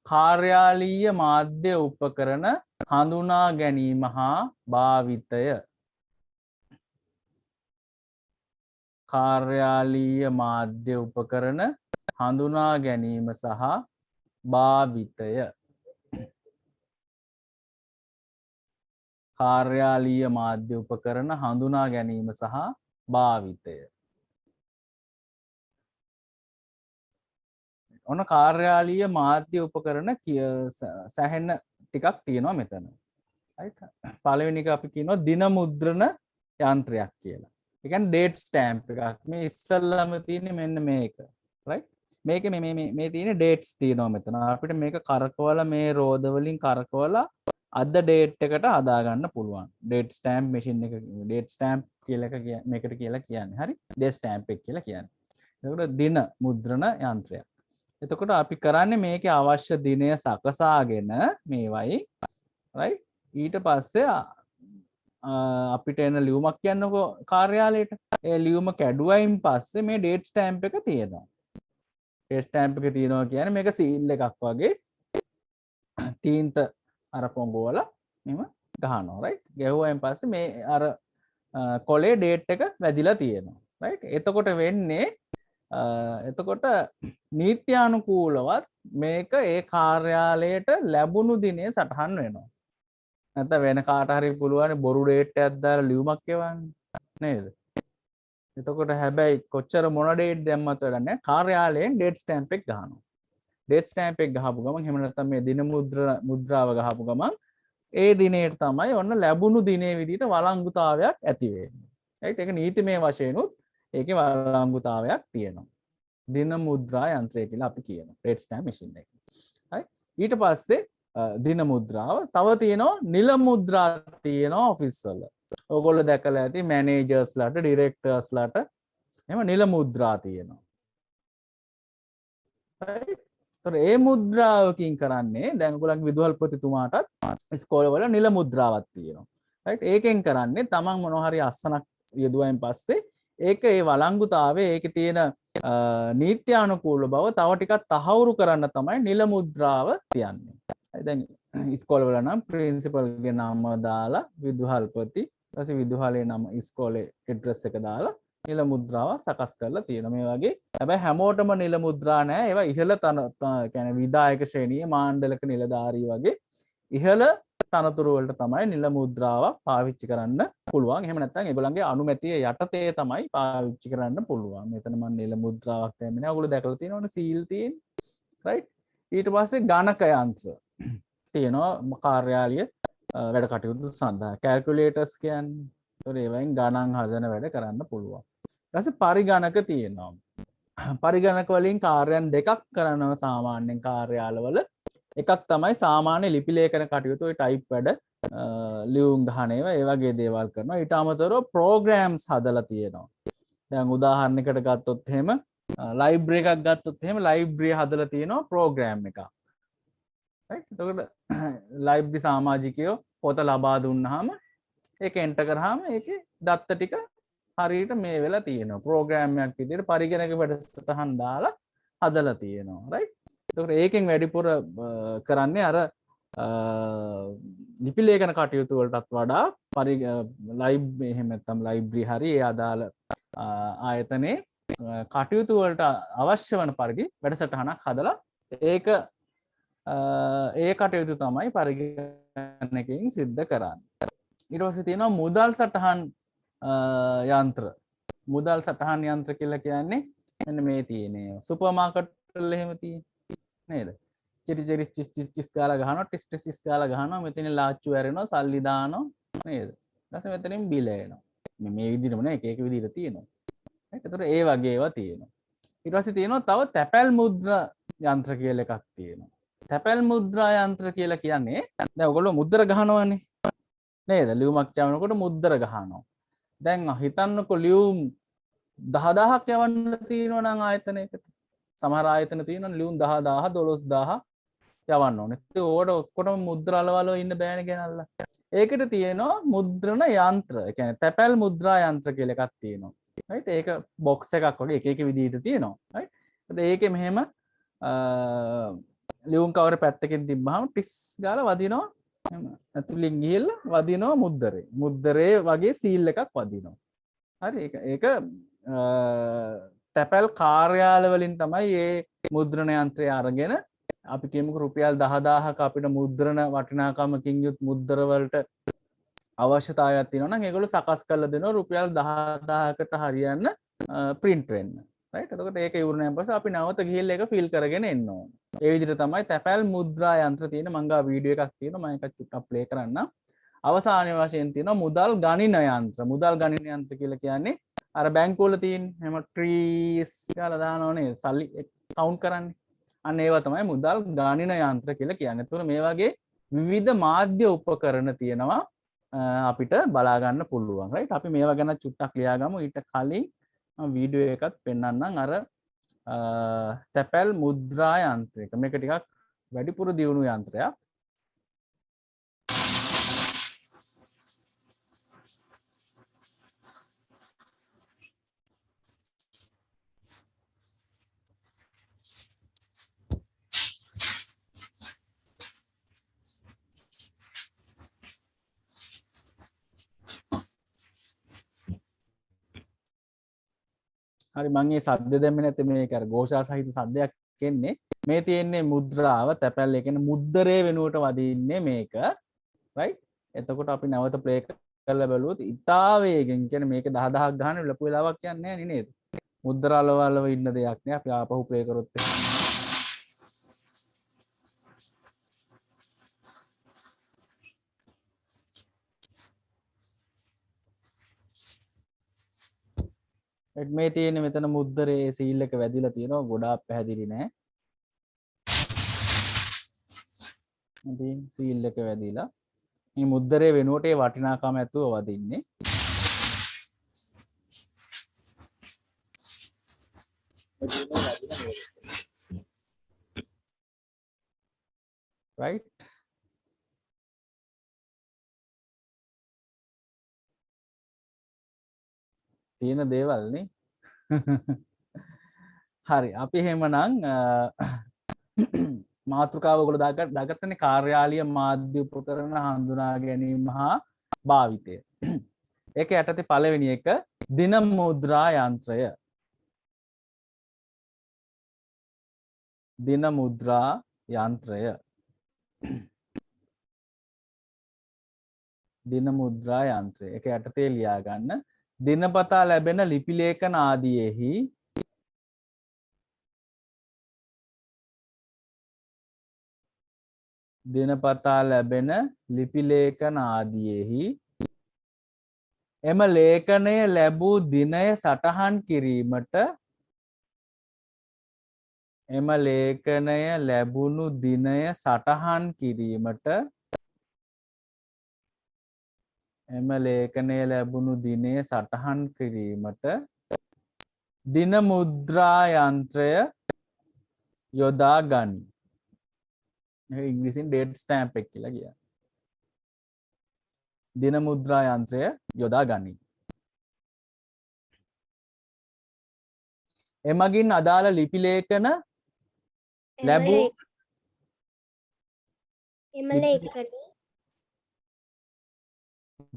කාර්යාලීය මාධ්‍ය උපකරණ හඳුනා ගැනීම හා භාවිතය කාර්යාලීය මාධ්‍ය උපකරණ හඳුනා ගැනීම සහ භාවිතය කාර්යාලීය මාධ්‍ය උපකරණ හඳුනා ගැනීම සහ භාවිතය ඔන්න කාර්යාලීය මාධ්‍ය උපකරණ සැහෙන්න ටිකක් තියෙනවා මෙතන right පළවෙනි එක අපි කියනවා දින මුද්‍රණ යන්ත්‍රයක් කියලා ඒ කියන්නේ ඩේට් ස්ටෑම්ප් එකක් මේ ඉස්සල්ලාම තියෙන්නේ මෙන්න මේක right මේකේ මේ තියෙන ඩේට්ස් තියෙනවා මෙතන අපිට මේක කරකවලා මේ රෝද වලින් කරකවලා අද ඩේට් එකට හදා ගන්න පුළුවන් ඩේට් ස්ටෑම්ප් මැෂින් එක ඩේට් ස්ටෑම්ප් කියලා එක මේකට කියලා කියන්නේ හරි ඩේට් ස්ටෑම්ප් එක කියලා කියන්නේ එතකොට දින මුද්‍රණ යන්ත්‍රයක් එතකොට අපි කරන්නේ මේකේ අවශ්‍ය දිනය සකසාගෙන මේවයි right ඊට පස්සේ අපිට එන ලියුමක් කියන්නකෝ කාර්යාලයට ඒ ලියුම කැඩුවයින් පස්සේ මේ ඩේට් ස්ටෑම්ප් එක තියෙනවා ඩේට් ස්ටෑම්ප් එක තියෙනවා කියන්නේ මේක සීල් එකක් වගේ තීන්ත අර පොඟවල මෙම ගහනවා right ගැහුවයින් පස්සේ මේ අර කොලේ ඩේට් එක වැදිලා තියෙනවා right එතකොට වෙන්නේ එතකොට නීත්‍යානුකූලවත් මේක ඒ කාර්යාලයට ලැබුණු දිනේ සටහන් වෙනවා නැත්නම් වෙන කාට හරි පුළුවන් බොරු ඩේට් එකක් දාලා ලියුමක් එවන්න නේද එතකොට හැබැයි කොච්චර මොන ඩේට් දැම්මත් වැඩක් නැහැ කාර්යාලයෙන් ඩේට් ස්ටෑම්ප් එක ගහනවා ඩේට් ස්ටෑම්ප් එක ගහපු ගමන් එහෙම නැත්නම් මේ දින මුද්‍රාව ගහපු ගමන් ඒ දිනේට තමයි ඔන්න ලැබුණු දිනේ විදිහට වළංගුතාවයක් ඇති වෙන්නේ right ඒක නීතිමය වශයෙන් උත් ඒකේ වළංගුතාවයක් තියෙනවා දින මුද්‍රා යන්ත්‍රය කියලා අපි කියනවා ඩේට් ස්ටෑම්ප් මැෂින් එක right ඊට පස්සේ දින මුද්‍රාව තව තියෙනවා නිල මුද්‍රා තියෙනවා ඔෆිස් වල ඔයගොල්ලෝ දැකලා ඇති මැනේජර්ස්ලාට ඩිරෙක්ටර්ස්ලාට එහෙම නිල මුද්‍රා තියෙනවා right ඒතර ඒ මුද්‍රාවකින් කරන්නේ දැන් ඔයගොල්ලන්ගේ විදුහල්පතිතුමාටත් ඉස්කෝලේ වල නිල මුද්‍රාවක් තියෙනවා right ඒකෙන් කරන්නේ තමන් මොනවා හරි අස්සනක් යදුවයින් පස්සේ ඒක ඒ වළංගුතාවය ඒකේ තියෙන නීත්‍යානුකූල බව තව ටිකක් තහවුරු කරන්න තමයි නිල මුද්‍රාව තියන්නේ. දැන් ඉස්කෝලේ වල නම් ප්‍රින්සිපල්ගේ නම දාලා විදුහල්පති ඊපස්සේ විදුහලේ නම ඉස්කෝලේ ඇඩ්‍රස් එක දාලා නිල මුද්‍රාව සකස් කරලා තියෙනවා. මේ වගේ හැබැයි හැමෝටම නිල මුද්‍රා නැහැ. ඒවා ඉහළ කියන්නේ විධායක ශ්‍රේණියේ මාණ්ඩලක නිලධාරී වගේ ඉහළ තනතුරු වලට තමයි නිල මුද්‍රාවක් පාවිච්චි කරන්න පුළුවන්. එහෙම නැත්නම් ඒගොල්ලන්ගේ අනුමැතිය යටතේ තමයි පාවිච්චි කරන්න පුළුවන්. මෙතන මම නිල මුද්‍රාවක් දැම්මේ නෑ. ඔයගොල්ලෝ දැකලා තියෙනවනේ සීල් තියෙන. right? ඊට පස්සේ ගණක යන්ත්‍ර තියෙනවා කාර්යාලීය වැඩ කටයුතු සඳහා. කැල්කියුලේටර්ස් කියන්නේ. ඒතොර ඒවෙන් ගණන් හදන වැඩ කරන්න පුළුවන්. ඊට පස්සේ පරිගණක තියෙනවා. පරිගණක වලින් කාර්යයන් දෙකක් කරනවා සාමාන්‍යයෙන් කාර්යාලවල. එකක් තමයි සාමාන්‍ය ලිපි ලේඛන කටයුතු ඔය ටයිප් වැඩ ලියුම් ගහන ඒවා ඒ වගේ දේවල් කරනවා ඊට අමතරව ප්‍රෝග්‍රෑම්ස් හදලා තියෙනවා දැන් උදාහරණයකට ගත්තොත් එහෙම ලයිබ්‍රරි එකක් ගත්තොත් එහෙම ලයිබ්‍රරි හදලා තියෙනවා ප්‍රෝග්‍රෑම් එකක් right එතකොට ලයිබ්‍රරි සමාජිකයෝ පොත ලබා දුන්නාම ඒක එන්ටර් කරාම ඒකේ දත්ත ටික හරියට මේ වෙලා තියෙනවා ප්‍රෝග්‍රෑම් එකක් විදිහට පරිගණක වැඩසටහන් දාලා හදලා තියෙනවා right එතකොට ඒකෙන් වැඩිපුර කරන්නේ අර ලිපි ලේඛන කටයුතු වලටත් වඩා ලයිබ් එහෙම නැත්නම් ලයිබ්‍රරි හරි ඒ අදාළ ආයතනයේ කටයුතු වලට අවශ්‍ය වන පරිදි වැඩසටහනක් හදලා ඒක ඒ කටයුතු තමයි පරිගණකයෙන් සිද්ධ කරන්නේ. ඊට පස්සේ තියෙනවා මුදල් සටහන් යන්ත්‍ර. මුදල් සටහන් යන්ත්‍ර කියලා කියන්නේ මෙන්න මේ තියෙන්නේ සුපර් මාකට් වල එහෙම තියෙන්නේ නේද? චිරි චිරි චිස් ගාලා ගහනවා ටිස් ටිස් ටිස් ගාලා ගහනවා මෙතන ලාච්චු ඇරෙනවා සල්ලි දානවා නේද? ඊට පස්සේ මෙතනින් බිල එනවා. මේ විදිහටම නේ එක එක විදිහට තියෙනවා. ඒතර ඒ වගේ ඒවා තියෙනවා. ඊට පස්සේ තියෙනවා තව තැපැල් මුද්‍රා යන්ත්‍ර කියලා එකක් තියෙනවා. තැපැල් මුද්‍රා යන්ත්‍ර කියලා කියන්නේ දැන් ඔයගොල්ලෝ මුද්දර ගහනවනේ නේද? ලියුමක් යවනකොට මුද්දර ගහනවා. දැන් හිතන්නකො ලියුම් 10000ක් යවන්න තියෙනවා නම් ආයතනයකට. සමහර ආයතන තියෙනවා ලියුම් 10000 12000 යවන්න ඕනේ. ඉතින් ඕකට ඔක්කොටම මුද්‍ර අලවල ඉන්න බෑනේ ගෙනල්ලා. ඒකට තියෙනවා මුද්‍රණ යන්ත්‍ර. ඒ කියන්නේ තැපැල් මුද්‍රා යන්ත්‍ර කියලා එකක් තියෙනවා. right? ඒක බොක්ස් එකක් වගේ එක එක විදිහට තියෙනවා. right? ඒකේ මෙහෙම ලියුම් කවර පැත්තකින් තිබ්බහම ටිස් ගාලා වදිනවා. එහෙම ඇතුලින් ගිහිල්ලා වදිනවා මුද්දරේ. මුද්දරේ වගේ සීල් එකක් වදිනවා. හරි ඒක තැපැල් කාර්යාල වලින් තමයි මේ මුද්‍රණ යන්ත්‍රය අරගෙන අපි කියමුකෝ රුපියල් 10000ක අපිට මුද්‍රණ වටිනාකමකින් යුත් මුද්දර වලට අවශ්‍යතාවයක් තියෙනවා නම් ඒගොල්ලෝ සකස් කරලා දෙනවා රුපියල් 10000කට හරියන්න print වෙන්න. right? එතකොට ඒක ඉවරනයන් පස්සේ අපි නැවත ගිහිල්ලා ඒක fill කරගෙන එන්න ඕන. ඒ විදිහට තමයි තැපැල් මුද්‍රා යන්ත්‍ර තියෙන මං ගා වීඩියෝ එකක් තියෙනවා මම ඒක චුට්ටක් ප්ලේ කරන්නම්. අවසානයේ වශයෙන් තියෙනවා මුදල් ගණන යන්ත්‍ර. මුදල් ගණන යන්ත්‍ර කියලා කියන්නේ අර බැංකුව වල තියෙන හැම ට්‍රීස් ගාලා දානවනේ සල්ලි කවුන්ට් කරන්නේ. අන්න ඒවා තමයි මුදල් ගණන යන්ත්‍ර කියලා කියන්නේ. ඒතකොට මේ වගේ විවිධ මාධ්‍ය උපකරණ තියෙනවා අපිට බලා ගන්න පුළුවන්. right? අපි මේවා ගැන චුට්ටක් ලියාගමු. ඊට කලින් මම වීඩියෝ එකක් පෙන්නන්නම් අර තැපැල් මුද්‍රා යන්ත්‍රයක. මේක ටිකක් වැඩිපුර දියුණු යන්ත්‍රයක්. හරි මම මේ සද්ද දැම්මේ නැත්නම් මේක අර ഘോഷා සහිත සද්දයක් එන්නේ මේ තියෙන්නේ මුද්‍රාව තැපැල් ඒ කියන්නේ මුද්දරේ වෙනුවට වදින්නේ මේක right එතකොට අපි නැවත ප්ලේ කරලා බලුවොත් ඉතා වේගෙන් කියන්නේ මේක 10000ක් ගන්න ලොකු වෙලාවක් යන්නේ නැහැ නේද මුද්‍රාල වල ඉන්න දෙයක් නේ අපි ආපහු ප්ලේ කරොත් මේ තියෙන්නේ මෙතන මුද්දරේ සීල් එක වැදිලා තියෙනවා ගොඩාක් පැහැදිලි නෑ. ඉතින් සීල් එක වැදිලා මේ මුද්දරේ වෙනුවට ඒ වටිනාකම ඇතුව වදින්නේ. right තියෙන දේවල් නේ හරි අපි එහෙමනම් මාතෘකාව ඔයගොල්ලෝ දාගත්තනේ කාර්යාලීය මාධ්‍ය උපකරණ හඳුනා ගැනීම හා භාවිතය. ඒක යටතේ පළවෙනි එක දින මුද්‍රා යන්ත්‍රය. දින මුද්‍රා යන්ත්‍රය. දින මුද්‍රා යන්ත්‍රය. ඒක යටතේ ලියා ගන්න. දිනපතා ලැබෙන ලිපි ලේඛන ආදියෙහි දිනපතා ලැබෙන ලිපි ලේඛන ආදියෙහි එම ලේඛනය ලැබූ දිනය සටහන් කිරීමට එම ලේඛනය ලැබුණු දිනය සටහන් කිරීමට එම ලේඛනය ලැබුණු දිනය සටහන් කිරීමට දින මුද්‍රා යන්ත්‍රය යොදා ගනී. ඉංග්‍රීසියෙන් ඩේට් ස්ටෑම්ප් එක කියලා කියනවා. දින මුද්‍රා යන්ත්‍රය යොදා ගනී. එමගින් අදාළ ලිපි ලේඛන ලැබූ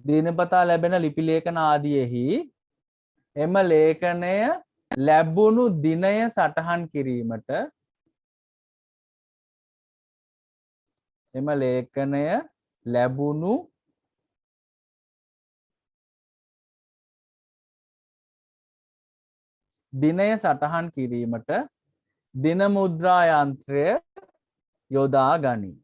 දිනපතා ලැබෙන ලිපි ලේඛන ආදියෙහි එම ලේඛනය ලැබුණු දිනය සටහන් කිරීමට එම ලේඛනය ලැබුණු දිනය සටහන් කිරීමට දින මුද්‍රා යන්ත්‍රය යොදා ගනී.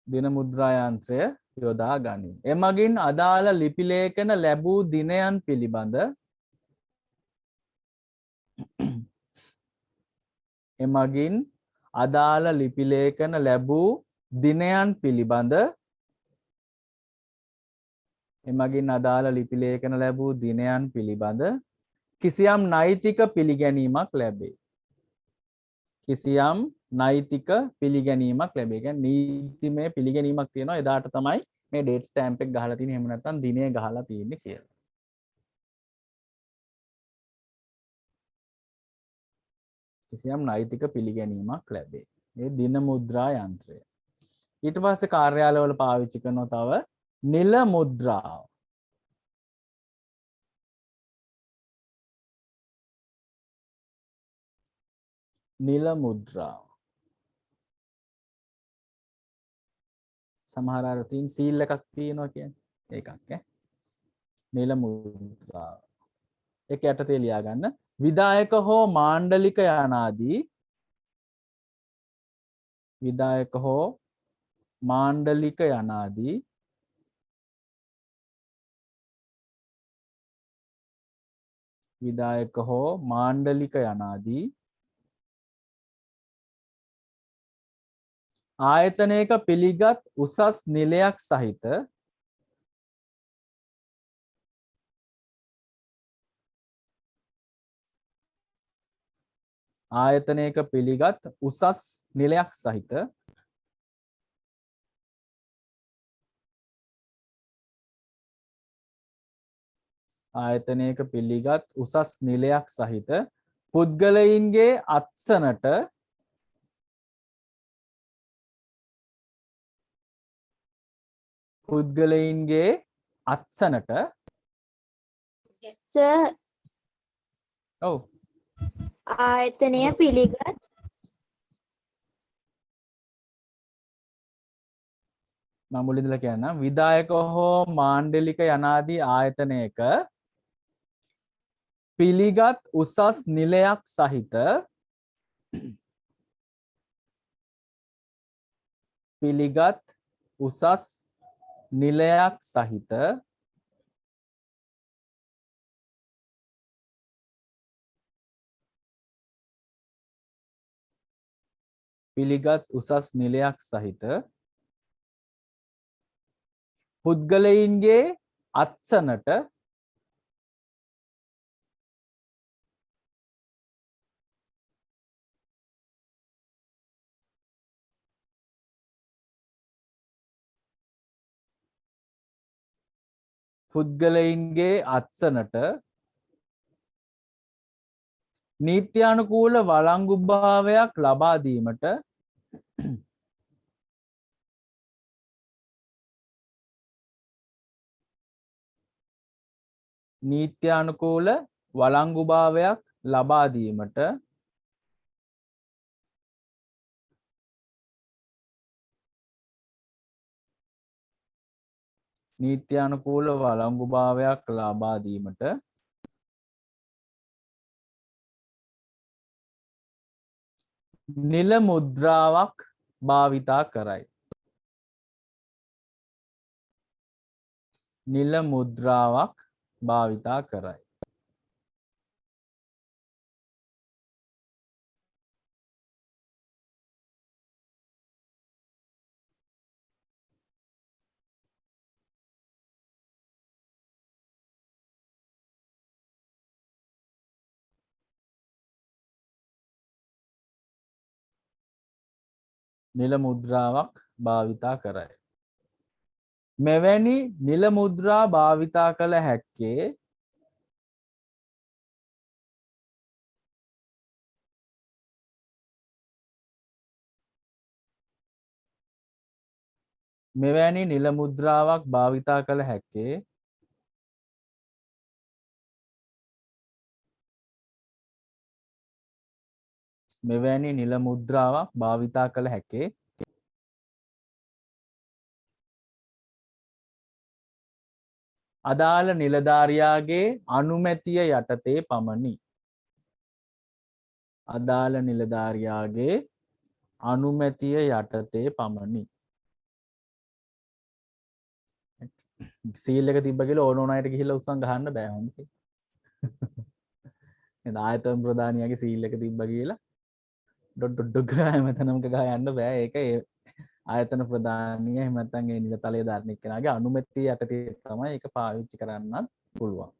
දින මුද්‍රා යන්ත්‍රය යොදා ගනී. එමගින් අදාළ ලිපි ලේඛන ලැබූ දිනයන් පිළිබඳ එමගින් අදාළ ලිපි ලේඛන ලැබූ දිනයන් පිළිබඳ එමගින් අදාළ ලිපි ලේඛන ලැබූ දිනයන් පිළිබඳ කිසියම් නෛතික පිළිගැනීමක් ලැබේ. කිසියම් නෛතික පිළිගැනීමක් ලැබේ. කියන්නේ නීතිමය පිළිගැනීමක් තියෙනවා. එදාට තමයි මේ ඩේට් ස්ටෑම්ප් එක ගහලා තියෙන්නේ. එහෙම නැත්නම් දිනය ගහලා තියෙන්නේ කියලා. කිසියම් නෛතික පිළිගැනීමක් ලැබේ. මේ දින මුද්‍රා යන්ත්‍රය. ඊට පස්සේ කාර්යාලවල පාවිච්චි කරනවා තව නිල මුද්‍රාව. නිල මුද්‍රාව. සමහර අර තියෙන සීල් එකක් තියෙනවා කියන්නේ ඒකක් ඈ. නිල මුද්‍රාව. ඒක යටතේ ලියා ගන්න. විධායක හෝ මාණ්ඩලික යනාදී විධායක හෝ මාණ්ඩලික යනාදී විධායක හෝ මාණ්ඩලික යනාදී ආයතනයක පිළිගත් උසස් නිලයක් සහිත ආයතනයක පිළිගත් උසස් නිලයක් සහිත ආයතනයක පිළිගත් උසස් නිලයක් සහිත පුද්ගලයින්ගේ අත්සනට පුද්ගලයින්ගේ අත්සනට සර් ඔව් ආයතනය පිළිගත් මම මුලින්දල කියන්නම් විධායක හෝ මාණ්ඩලික යනාදී ආයතනයක පිළිගත් උසස් නිලයක් සහිත පිළිගත් උසස් නිලයක් සහිත පිළිගත් උසස් නිලයක් සහිත පුද්ගලයින්ගේ අත්සනට පුද්ගලයින්ගේ අත්සනට නීත්‍යානුකූල වළංගුභාවයක් ලබා දීමට නීත්‍යානුකූල වළංගුභාවයක් ලබා දීමට නීත්‍යානුකූල වළංගුභාවයක් ලබා දීමට නිල මුද්‍රාවක් භාවිතා කරයි. නිල මුද්‍රාවක් භාවිතා කරයි. නිල මුද්‍රාවක් භාවිතා කරයි. මෙවැනි නිල මුද්‍රා භාවිතා කළ හැක්කේ මෙවැනි නිල මුද්‍රාවක් භාවිතා කළ හැක්කේ මෙවැනි නිල මුද්‍රාවක් භාවිතා කළ හැක්කේ අදාළ නිලධාරියාගේ අනුමැතිය යටතේ පමණි. අදාළ නිලධාරියාගේ අනුමැතිය යටතේ පමණි. සීල් එක තිබ්බ කියලා ඕන අයට ගිහිල්ලා උස්සන් ගහන්න බෑ හොඳේ. නේද ආයතන ප්‍රධානියාගේ සීල් එක තිබ්බ කියලා ඩොට් ඩොට් ඩොට් ගාය මෙතනම ගහ යන්න බෑ. ඒක ඒ ආයතන ප්‍රධානිය එහෙම නැත්නම් ඒ නිලතලයේ දාන එක්කෙනාගේ අනුමැතිය යටතේ තමයි ඒක පාවිච්චි කරන්නත් පුළුවන්.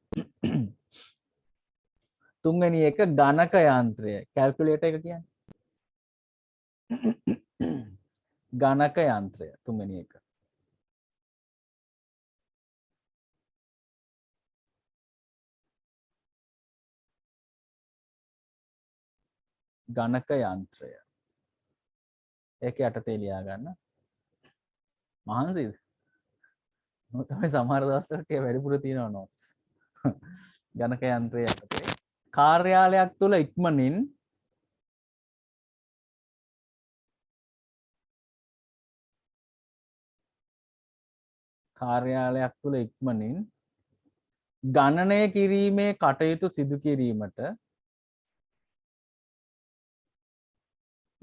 තුන්වෙනි එක ගණක යන්ත්‍රය කැල්කියුලේටර් එක කියන්නේ. ගණක යන්ත්‍රය තුන්වෙනි එක. ගණක යන්ත්‍රය. ඒක යටතේ ලියා ගන්න. මහන්සිද? තමයි සමහර දවස්වල ටික වැඩිපුර තියෙනවා notes. ගණක යන්ත්‍රය යටතේ කාර්යාලයක් තුල ඉක්මනින්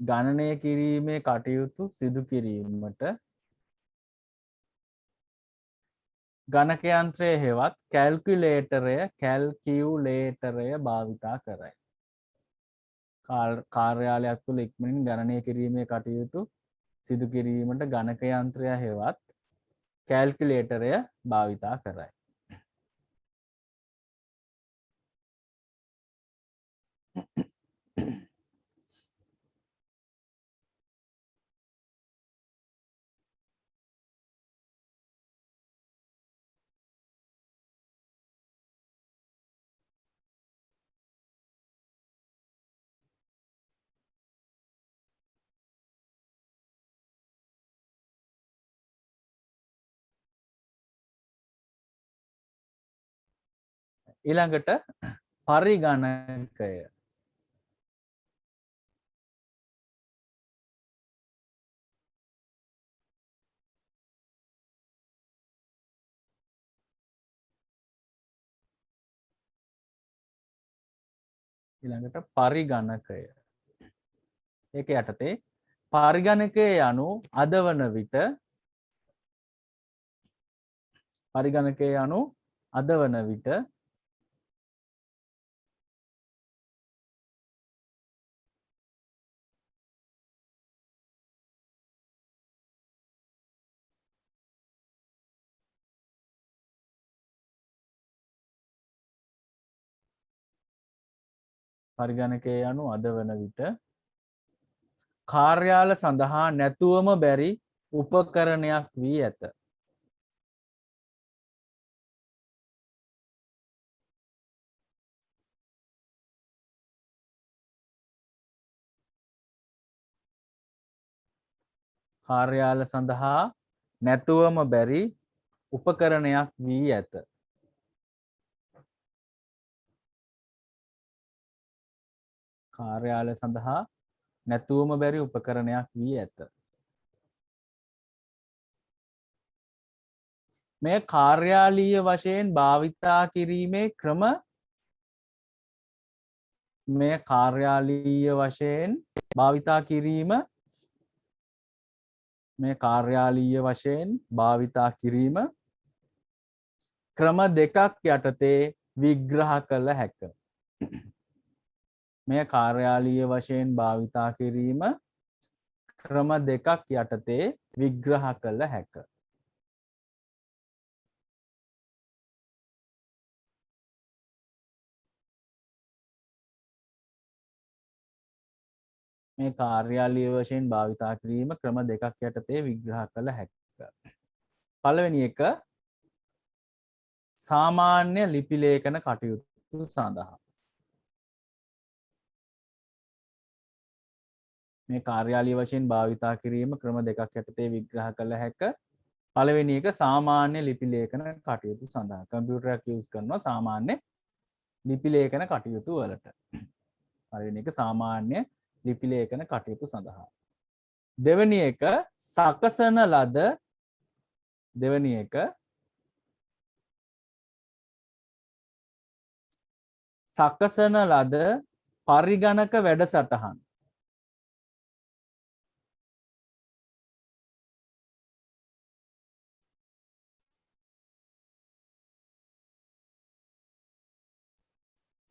ගණනය කිරීමේ කටයුතු සිදු කිරීමට ගණක යන්ත්‍රය හෙවත් කැල්කියුලේටරය භාවිතා කරයි. කාර්යාලයක් තුළ ඉක්මනින් ගණනය කිරීමේ කටයුතු සිදු කිරීමට ගණක යන්ත්‍රය හෙවත් කැල්කියුලේටරය භාවිතා කරයි. ඊළඟට පරිගණකය. ඊළඟට පරිගණකය. ඒක යටතේ පරිගණකය යනු අද වන විට කාර්යාල සඳහා නැතුවම බැරි උපකරණයක් වී ඇත. කාර්යාල සඳහා නැතුවම බැරි උපකරණයක් වී ඇත. කාර්යාල සඳහා නැතුවම බැරි උපකරණයක් වී ඇත. මේ කාර්යාලීය වශයෙන් භාවිතා කිරීමේ ක්‍රම ක්‍රම දෙකක් යටතේ විග්‍රහ කළ හැක. මේ කාර්යාලීය වශයෙන් භාවිතා කිරීම ක්‍රම දෙකක් යටතේ විග්‍රහ කළ හැක. මේ කාර්යාලීය වශයෙන් භාවිතා කිරීම ක්‍රම දෙකක් යටතේ විග්‍රහ කළ හැක. පළවෙනි එක සාමාන්‍ය ලිපි ලේඛන කටයුතු සඳහා. මේ කාර්යාලීය වශයෙන් භාවිතා කිරීම ක්‍රම දෙකක් යටතේ විග්‍රහ කළ හැක. පළවෙනි එක සාමාන්‍ය ලිපි ලේඛන කටයුතු සඳහා. කම්පියුටරයක් යූස් කරනවා සාමාන්‍ය ලිපි ලේඛන කටයුතු වලට. පළවෙනි එක සාමාන්‍ය ලිපි ලේඛන කටයුතු සඳහා. දෙවෙනි එක සකසන ලද සකසන ලද පරිගණක වැඩසටහන්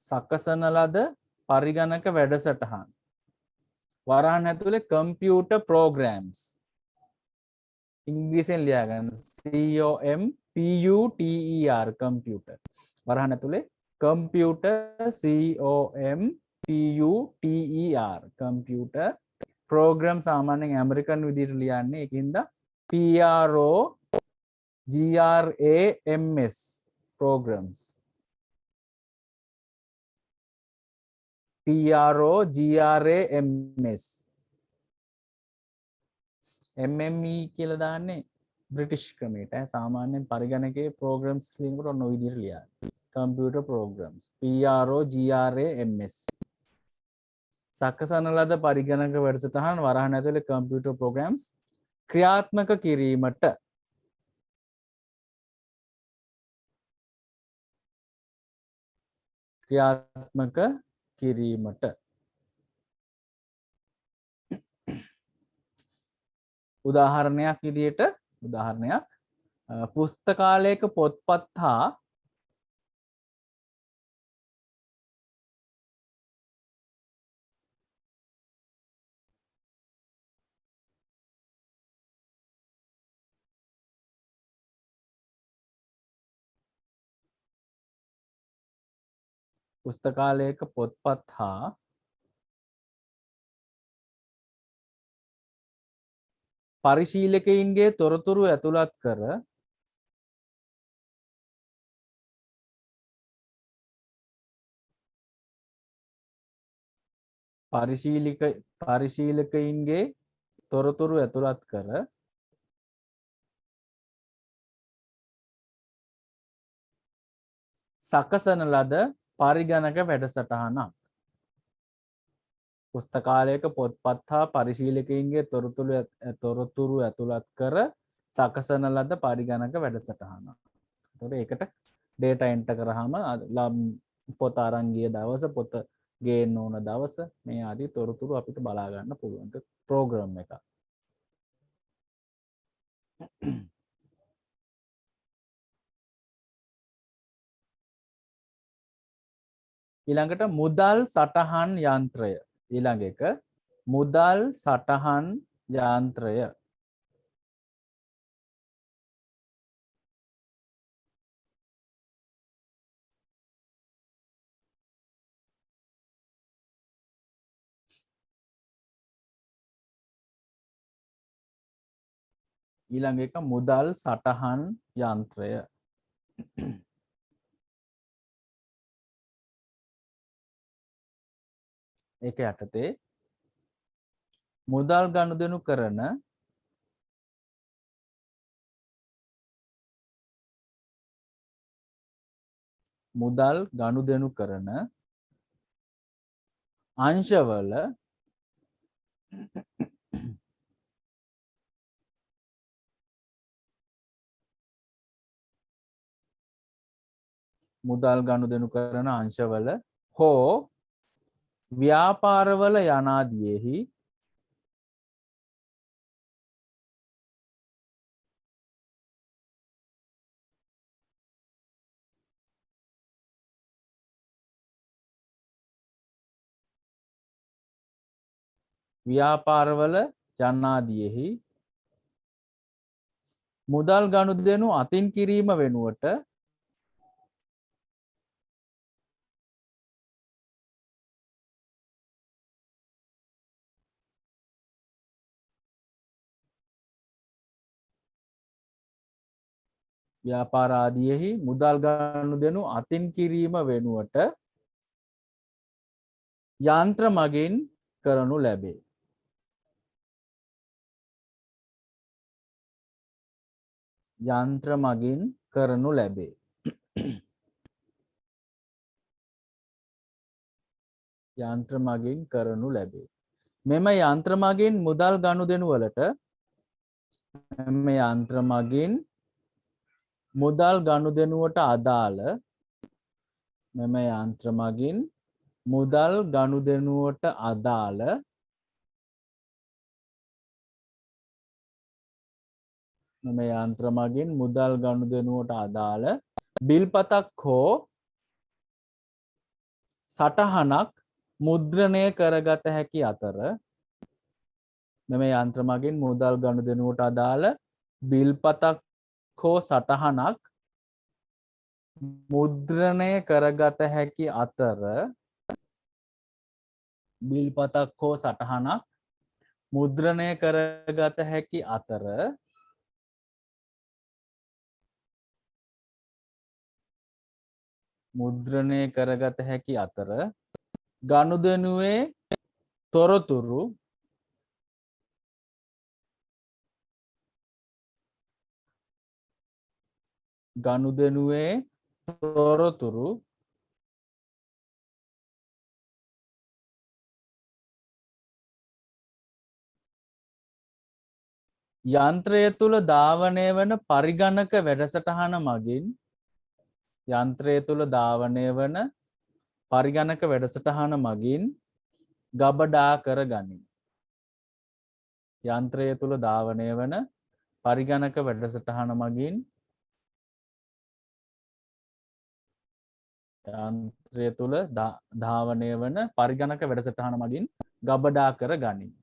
සකසන ලද පරිගණක වැඩසටහන් වරහන් ඇතුලේ කම්පියුටර් ප්‍රෝග්‍රෑම්ස් ඉංග්‍රීසියෙන් ලියා ගන්න COMPUTER කම්පියුටර් වරහන් ඇතුලේ කම්පියුටර් COMPUTER කම්පියුටර් ප්‍රෝග්‍රෑම් සාමාන්‍යයෙන් ඇමරිකන් විදිහට ලියන්නේ ඒකින්ද PROGRAMS programs PROGRAMS MME කියලා දාන්නේ බ්‍රිටිෂ් ක්‍රමයට සාමාන්‍යයෙන් පරිගණකයේ programs ලියනකොට ඔන්න ඔය විදිහට ලියන්නේ computer programs PROGRAMS සකසන ලද පරිගණක වැඩසටහන් වරහන් ඇතුලේ computer programs ක්‍රියාත්මක කිරීමට උදාහරණයක් විදිහට පුස්තකාලයක පොත්පත් හා පරිශීලකයින්ගේ තොරතුරු ඇතුළත් කර පරිශීලකයින්ගේ තොරතුරු ඇතුළත් කර සකසන ලද පරිගණක වැඩසටහනක් පුස්තකාලයක පොත්පත් හා පරිශීලකයින්ගේ තොරතුරු ඇතුළත් කර සකසන ලද පරිගණක වැඩසටහනක්. එතකොට ඒකට data enter කරාම පොත අරන් ගිය දවස පොත ගේන්න ඕන දවස මේ ආදී තොරතුරු අපිට බලා ගන්න පුළුවන් ප්‍රෝග්‍රෑම් එකක්. ඊළඟට මුදල් සටහන් යන්ත්‍රය ඊළඟ එක මුදල් සටහන් යාන්ත්‍රය ඊළඟ එක මුදල් සටහන් යන්ත්‍රය ඒක යටතේ මුදල් ගනුදෙනු කරන අංශවල හෝ ව්‍යාපාරවල යනාදියෙහි මුදල් ගනුදෙනු අතින් කිරීම වෙනුවට ව්‍යාපාර ආදියෙහි මුදල් ගනුදෙනු අතින් කිරීම වෙනුවට යන්ත්‍ර මගින් කරනු ලැබේ. මෙම යන්ත්‍ර මගින් මුදල් ගනුදෙනු වලට මුදල් ගනුදෙනුවට අදාළ මෙම යන්ත්‍ර මගින් මුදල් ගනුදෙනුවට අදාළ මෙම යන්ත්‍ර මගින් මුදල් ගනුදෙනුවට අදාළ බිල්පතක් හෝ සටහනක් මුද්‍රණය කරගත හැකි අතර මෙම යන්ත්‍ර මගින් මුදල් ගනුදෙනුවට අදාළ බිල්පතක් හෝ සටහනක් මුද්‍රණය කරගත හැකි අතර බිල්පතක් හෝ සටහනක් මුද්‍රණය කරගත හැකි අතර මුද්‍රණය කරගත හැකි අතර ගනුදෙනුවේ තොරතුරු ගනුදෙනුවේ තොරතුරු යන්ත්‍රය තුළ ධාවනය වන පරිගණක වැඩසටහන මගින් යන්ත්‍රය තුළ ධාවනය වන පරිගණක වැඩසටහන මගින් ගබඩා කර ගනියි. යන්ත්‍රය තුළ ධාවනය වන පරිගණක වැඩසටහන මගින් යන්ත්‍රය තුළ ධාවනය වන පරිගණක වැඩසටහන මගින් ගබඩා කර ගනියි.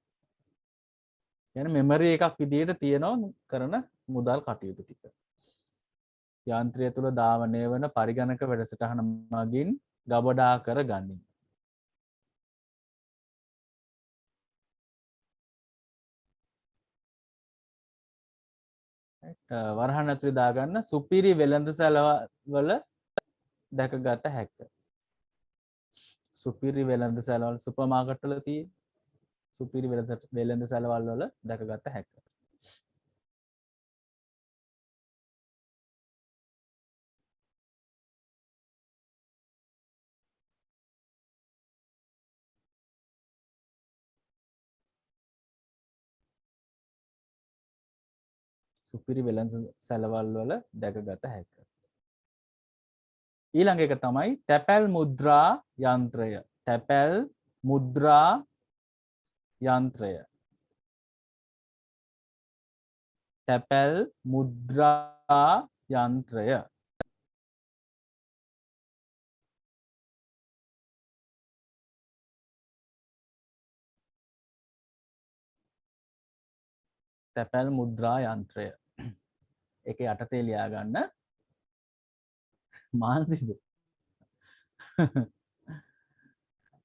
යන මෙමරි එකක් විදිහට තියෙනවා කරන මුදල් කටයුතු ටික. යන්ත්‍රය තුළ ධාවනය වන පරිගණක වැඩසටහන මගින් ගබඩා කර ගනියි. වරහන් ඇතුලේ දාගන්න සුපිරි වෙළඳ සැලවල දැකගත හැක. සුපිරි වෙළඳ සැලවල සුපර් මාකට් වල තියෙන සුපිරි වෙළඳ සැලවල් වල දැකගත හැක. සුපිරි වෙළඳ සැලවල් වල දැකගත හැක. ඊළඟ එක තමයි තැපැල් මුද්‍රා යන්ත්‍රය. තැපැල් මුද්‍රා යන්ත්‍රය. තැපැල් මුද්‍රා යන්ත්‍රය. තැපැල් මුද්‍රා යන්ත්‍රය. එක යටතේ ලියා ගන්න. මාන්සිද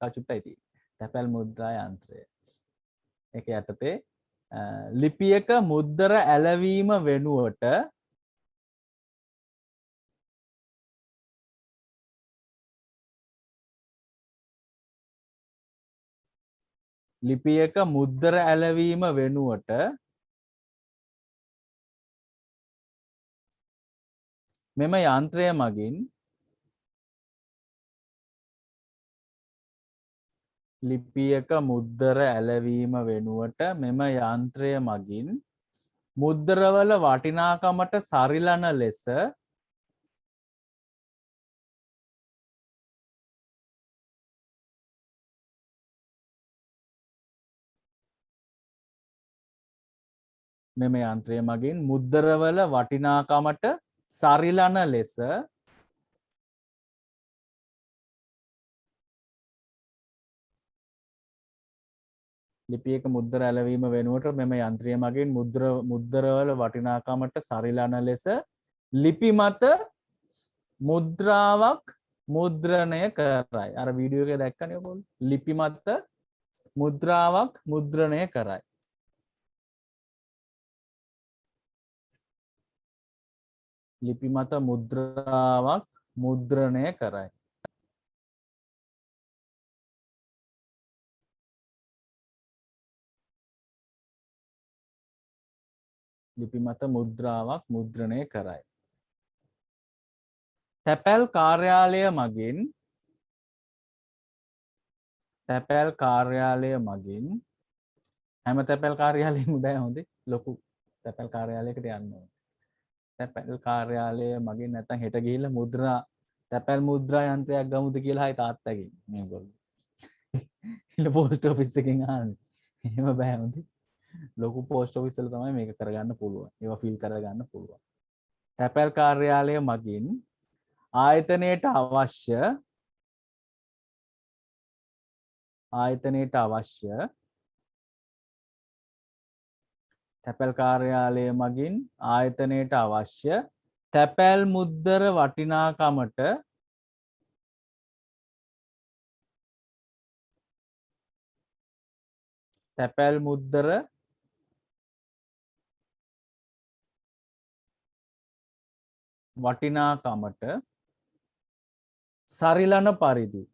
චුට්ටයි. තැපැල් මුද්‍රා යන්ත්‍රය. එක යටතේ ලිපියක මුද්දර ඇලවීම වෙනුවට ලිපියක මුද්දර ඇලවීම වෙනුවට මෙම යන්ත්‍රය මගින් ලිපියක මුද්දර ඇලවීම වෙනුවට මෙම යන්ත්‍රය මගින් මුද්දරවල වටිනාකමට සරිලන ලෙස මෙම යන්ත්‍රය මගින් මුද්දරවල වටිනාකමට සරිලන ලෙස ලිපියක මුද්දර ඇලවීම වෙනුවට මෙම යන්ත්‍රය මගින් මුද්දරවල වටිනාකමට සරිලන ලෙස ලිපි මත මුද්‍රාවක් මුද්‍රණය කරයි. අර වීඩියෝ එක දැක්කනේ ඔයගොල්ලෝ. ලිපි මත මුද්‍රාවක් මුද්‍රණය කරයි. ලිපි මත මුද්‍රාවක් මුද්‍රණය කරයි. ලිපි මත මුද්‍රාවක් මුද්‍රණය කරයි. තැපැල් කාර්යාලය මගින් හැම තැපැල් කාර්යාලයෙම උදේ හොඳේ ලොකු තැපැල් කාර්යාලයකට යන්න ඕනේ. තැපැල් කාර්යාලය මගින් නැත්නම් හෙට ගිහිල්ලා තැපැල් මුද්‍රා යන්ත්‍රයක් ගමුද කියලා හයි තාත්තගෙන් මේගොල්ලෝ. ඉන්න පෝස්ට් ඔෆිස් එකෙන් අහන්නේ. එහෙම බෑ හොඳ. ලොකු පෝස්ට් ඔෆිස් වල තමයි මේක කරගන්න පුළුවන්. ඒවා ෆිල් කරගන්න පුළුවන්. තැපැල් කාර්යාලය මගින් ආයතනයට අවශ්‍ය තැපැල් කාර්යාලය මගින් ආයතනයට අවශ්‍ය තැපැල් මුද්දර වටිනාකමට තැපැල් මුද්දර වටිනාකමට සරිලන පරිදි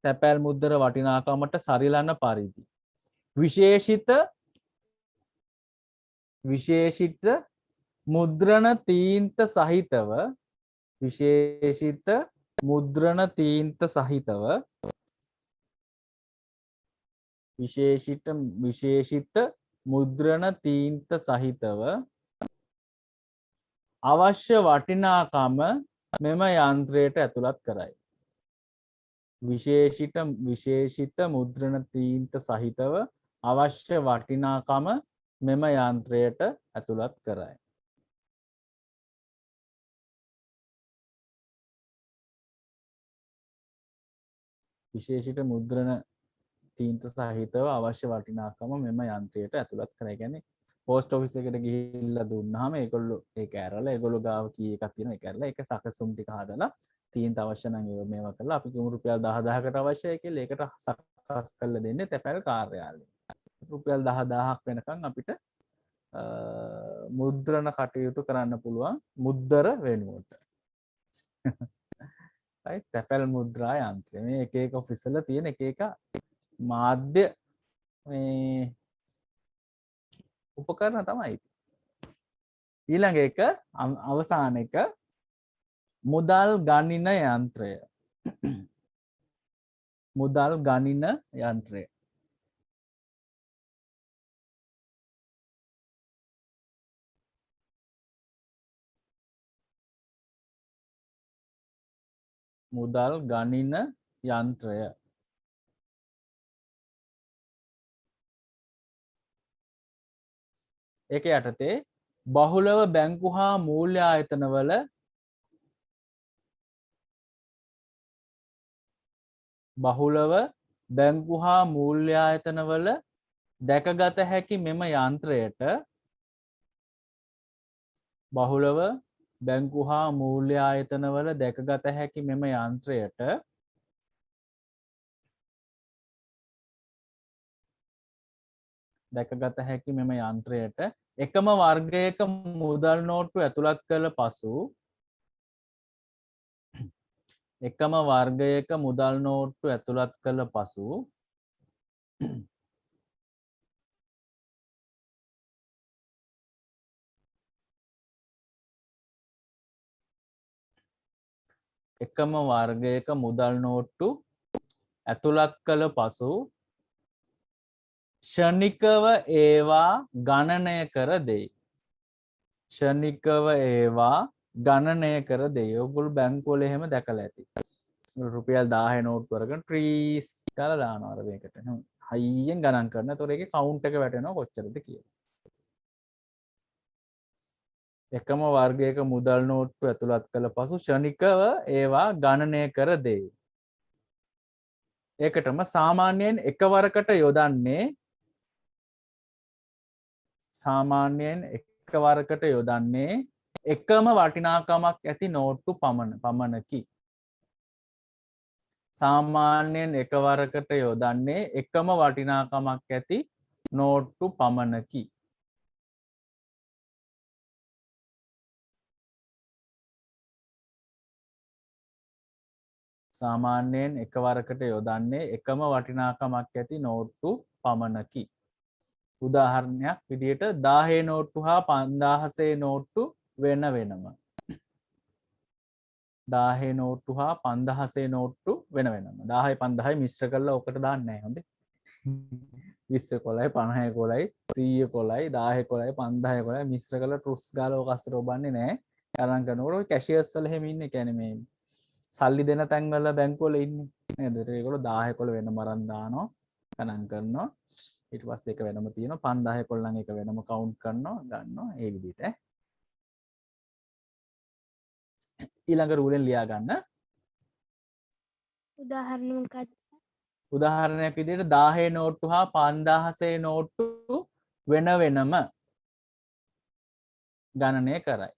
තැපැල් මුද්දර වටිනාකමට සරිලන පරිදි විශේෂිත මුද්‍රණ තීන්ත සහිතව විශේෂිත මුද්‍රණ තීන්ත සහිතව විශේෂිත මුද්‍රණ තීන්ත සහිතව අවශ්‍ය වටිනාකම මෙම යන්ත්‍රයට ඇතුළත් කරයි. විශේෂිත මුද්‍රණ තීන්ත සහිතව අවශ්‍ය වටිනාකම මෙම යන්ත්‍රයට ඇතුළත් කරයි. විශේෂිත මුද්‍රණ තීන්ත සහිතව අවශ්‍ය වටිනාකම මෙම යන්ත්‍රයට ඇතුළත් කරයි. කියන්නේ පෝස්ට් ඔෆිස් එකට ගිහිල්ලා දුන්නාම ඒගොල්ලෝ ඒක ඇරලා ඒගොල්ලෝ ගාව කී එකක් තියෙනවා ඒක ඇරලා ඒක සකසුම් ටික හදලා තීන්ත අවශ්‍ය නම් ඒව මේවා කරලා අපි කිමු රුපියල් 10000කට අවශ්‍යයි කියලා ඒකට සකස් කරලා දෙන්නේ තැපැල් කාර්යාලය. රුපියල් 10000ක් වෙනකන් අපිට මුද්‍රණ කටයුතු කරන්න පුළුවන් මුද්දර වෙනුවට. right තැපැල් මුද්‍රා යන්ත්‍රය. මේ එක එක ඔෆිස් වල තියෙන එක එක මාධ්‍ය මේ උපකරණ තමයි. ඊළඟ එක අවසාන එක මුදල් ගණින යන්ත්‍රය. මුදල් ගණින යන්ත්‍රය. මුදල් ගණින යන්ත්‍රය. ඒක යටතේ බහුලව බැංකු හා මූල්‍ය ආයතනවල දැකගත හැකි මෙම යන්ත්‍රයට බහුලව බැංකු හා මූල්‍ය ආයතනවල දැකගත හැකි මෙම යන්ත්‍රයට එකම වර්ගයක මුදල් නෝට්ටු ඇතුළත් කළ පසු එකම වර්ගයක මුදල් නෝට්ටු ඇතුළත් කළ පසු එකම වර්ගයක මුදල් නෝට්ටු ඇතුළත් කළ පසු ෂණිකව ඒවා ගණනය කර දෙයි. ෂණිකව ඒවා ගණනය කර දෙයි. ඔයගොල්ලෝ බැංකුව වල එහෙම දැකලා ඇති. රුපියල් 1000 නෝට්ටු වරගෙන ට්‍රීස් කියලා දානවා අර මේකට. හයියෙන් ගණන් කරන. ඒතකොට ඒකේ කවුන්ට් එක වැටෙනවා කොච්චරද කියලා. එකම වර්ගයක මුදල් නෝට්ටු ඇතුළත් කළ පසු ෂණිකව ඒවා ගණනය කර දෙයි. ඒකටම සාමාන්‍යයෙන් එකවරකට යොදන්නේ එකම වටිනාකමක් ඇති නෝට්ටු පමණකි. සාමාන්‍යයෙන් එකවරකට යොදන්නේ එකම වටිනාකමක් ඇති නෝට්ටු පමණකි. සාමාන්‍යයෙන් එකවරකට යොදන්නේ එකම වටිනාකමක් ඇති නෝට්ටු පමණකි. උදාහරණයක් විදිහට 1000 නෝට්ටු හා 5000 නෝට්ටු වෙන වෙනම. 1000 නෝට්ටු හා 5000 නෝට්ටු වෙන වෙනම. 1000 5000 මිශ්‍ර කරලා ඔකට දාන්නේ නැහැ හොඳේ. 20 කොලයි 50 කොලයි 100 කොලයි 10 කොලයි 50 කොලයි මිශ්‍ර කරලා ට්‍රුස් ගාලා ඔක අස්සර ඔබන්නේ නැහැ. අරන් කරනකොට කැෂියර්ස් වල එහෙම ඉන්නේ. කියන්නේ මේ සල්ලි දෙන තැන් වල බැංකුව වල ඉන්නේ. නේද? ඒගොල්ලෝ 10 කොල වෙනම අරන් දානවා. ගණන් කරනවා. ඊට පස්සේ එක වෙනම තියෙනවා 50 කොල නම් එක වෙනම කවුන්ට් කරනවා ගන්නවා ඒ විදිහට. ඊළඟ රූලෙන් ලියා ගන්න. උදාහරණ මොකක්ද? උදාහරණයක් විදිහට 1000 නෝට්ටු හා 5000 නෝට්ටු වෙන වෙනම ගණනය කරයි.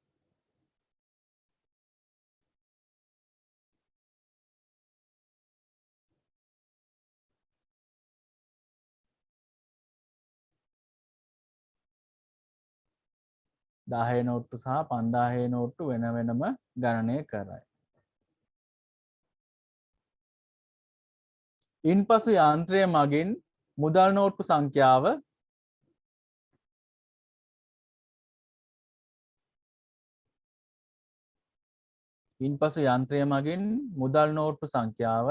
දාහේ නෝට්ටු සහ 5000 නෝට්ටු වෙන වෙනම ගණනය කරයි. ඉන්පසු යාන්ත්‍රය මගින් මුදල් නෝට්ටු සංඛ්‍යාව ඉන්පසු යන්ත්‍රය මගින් මුදල් නෝට්ටු සංඛ්‍යාව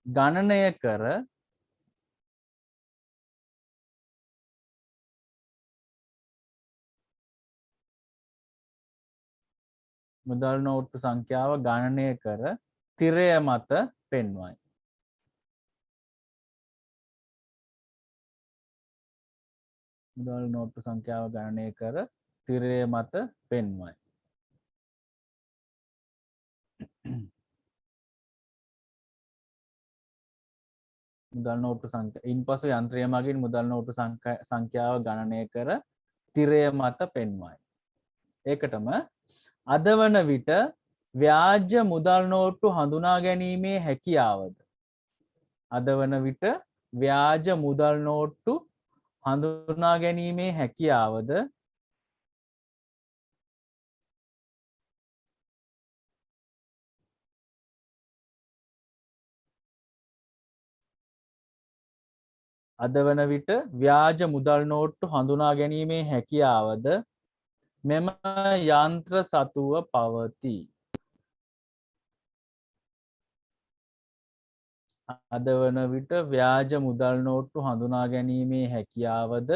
ගණනය කර මුදල් නෝට්ටු සංඛ්‍යාව ගණනය කර තිරය මත පෙන්වයි. මුදල් නෝට්ටු සංඛ්‍යාව ගණනය කර තිරය මත පෙන්වයි. මුදල් නෝට්ටු සංඛ්‍යාව ඉන්පසු යන්ත්‍රය මගින් මුදල් නෝට්ටු සංඛ්‍යාව ගණනය කර තිරය මත පෙන්වයි. ඒකටම අද වන විට ව්‍යාජ මුදල් නෝට්ටු හඳුනා ගැනීමේ හැකියාවද අද වන විට ව්‍යාජ මුදල් නෝට්ටු හඳුනා ගැනීමේ හැකියාවද අද වන විට ව්‍යාජ මුදල් නෝට්ටු හඳුනා ගැනීමේ හැකියාවද මෙම යන්ත්‍ර සතුව පවතී. අද වන විට ව්‍යාජ මුදල් නෝට්ටු හඳුනා ගැනීමේ හැකියාවද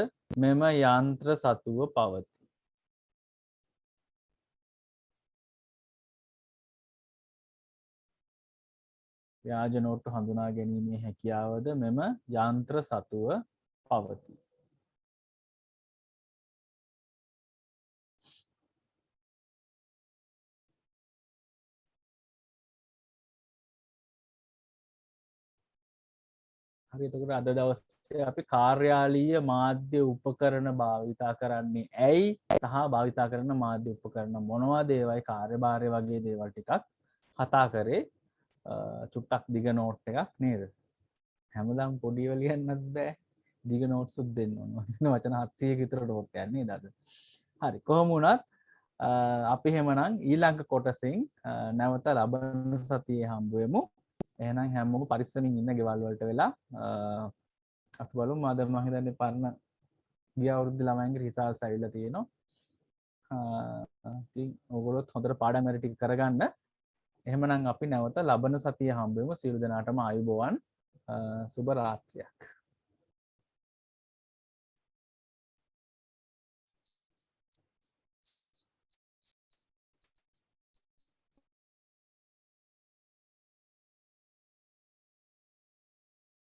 මෙම යන්ත්‍ර සතුව පවතී. ව්‍යාජ නෝට්ටු හඳුනා ගැනීමේ හැකියාවද මෙම යන්ත්‍ර සතුව පවතී. හරි එතකොට අද දවසේ අපි කාර්යාලීය මාධ්‍ය උපකරණ භාවිතා කරන්නේ ඇයි සහ භාවිතා කරන මාධ්‍ය උපකරණ මොනවද ඒවයි කාර්යභාරය වගේ දේවල් ටිකක් කතා කරේ. චුට්ටක් දිග නෝට් එකක් නේද? හැමදාම පොඩිව ලියන්නත් බෑ. දිග නෝට්ස් දෙන්න ඕන. වචන 700ක විතර නෝට් එකක් නේද අද? හරි කොහොම වුණත් අපි එහෙමනම් ඊළඟ කොටසින් නැවත ලබන සතියේ හම්බ වෙමු. එහෙනම් හැමෝම පරිස්සමින් ඉන්න ගෙවල් වලට වෙලා අපි බලමු අද මම හිතන්නේ පරණ ගිය අවුරුද්දේ ළමයින්ගේ රිසල්ට්ස් ඇවිල්ලා තියෙනවා. ඉතින් ඕගොල්ලොත් හොඳට පාඩම් වැඩ ටික කරගන්න. එහෙමනම් අපි නැවත ලබන සතියේ හම්බ වෙමු. සියලු දෙනාටම ආයුබෝවන්. සුබ රාත්‍රියක්.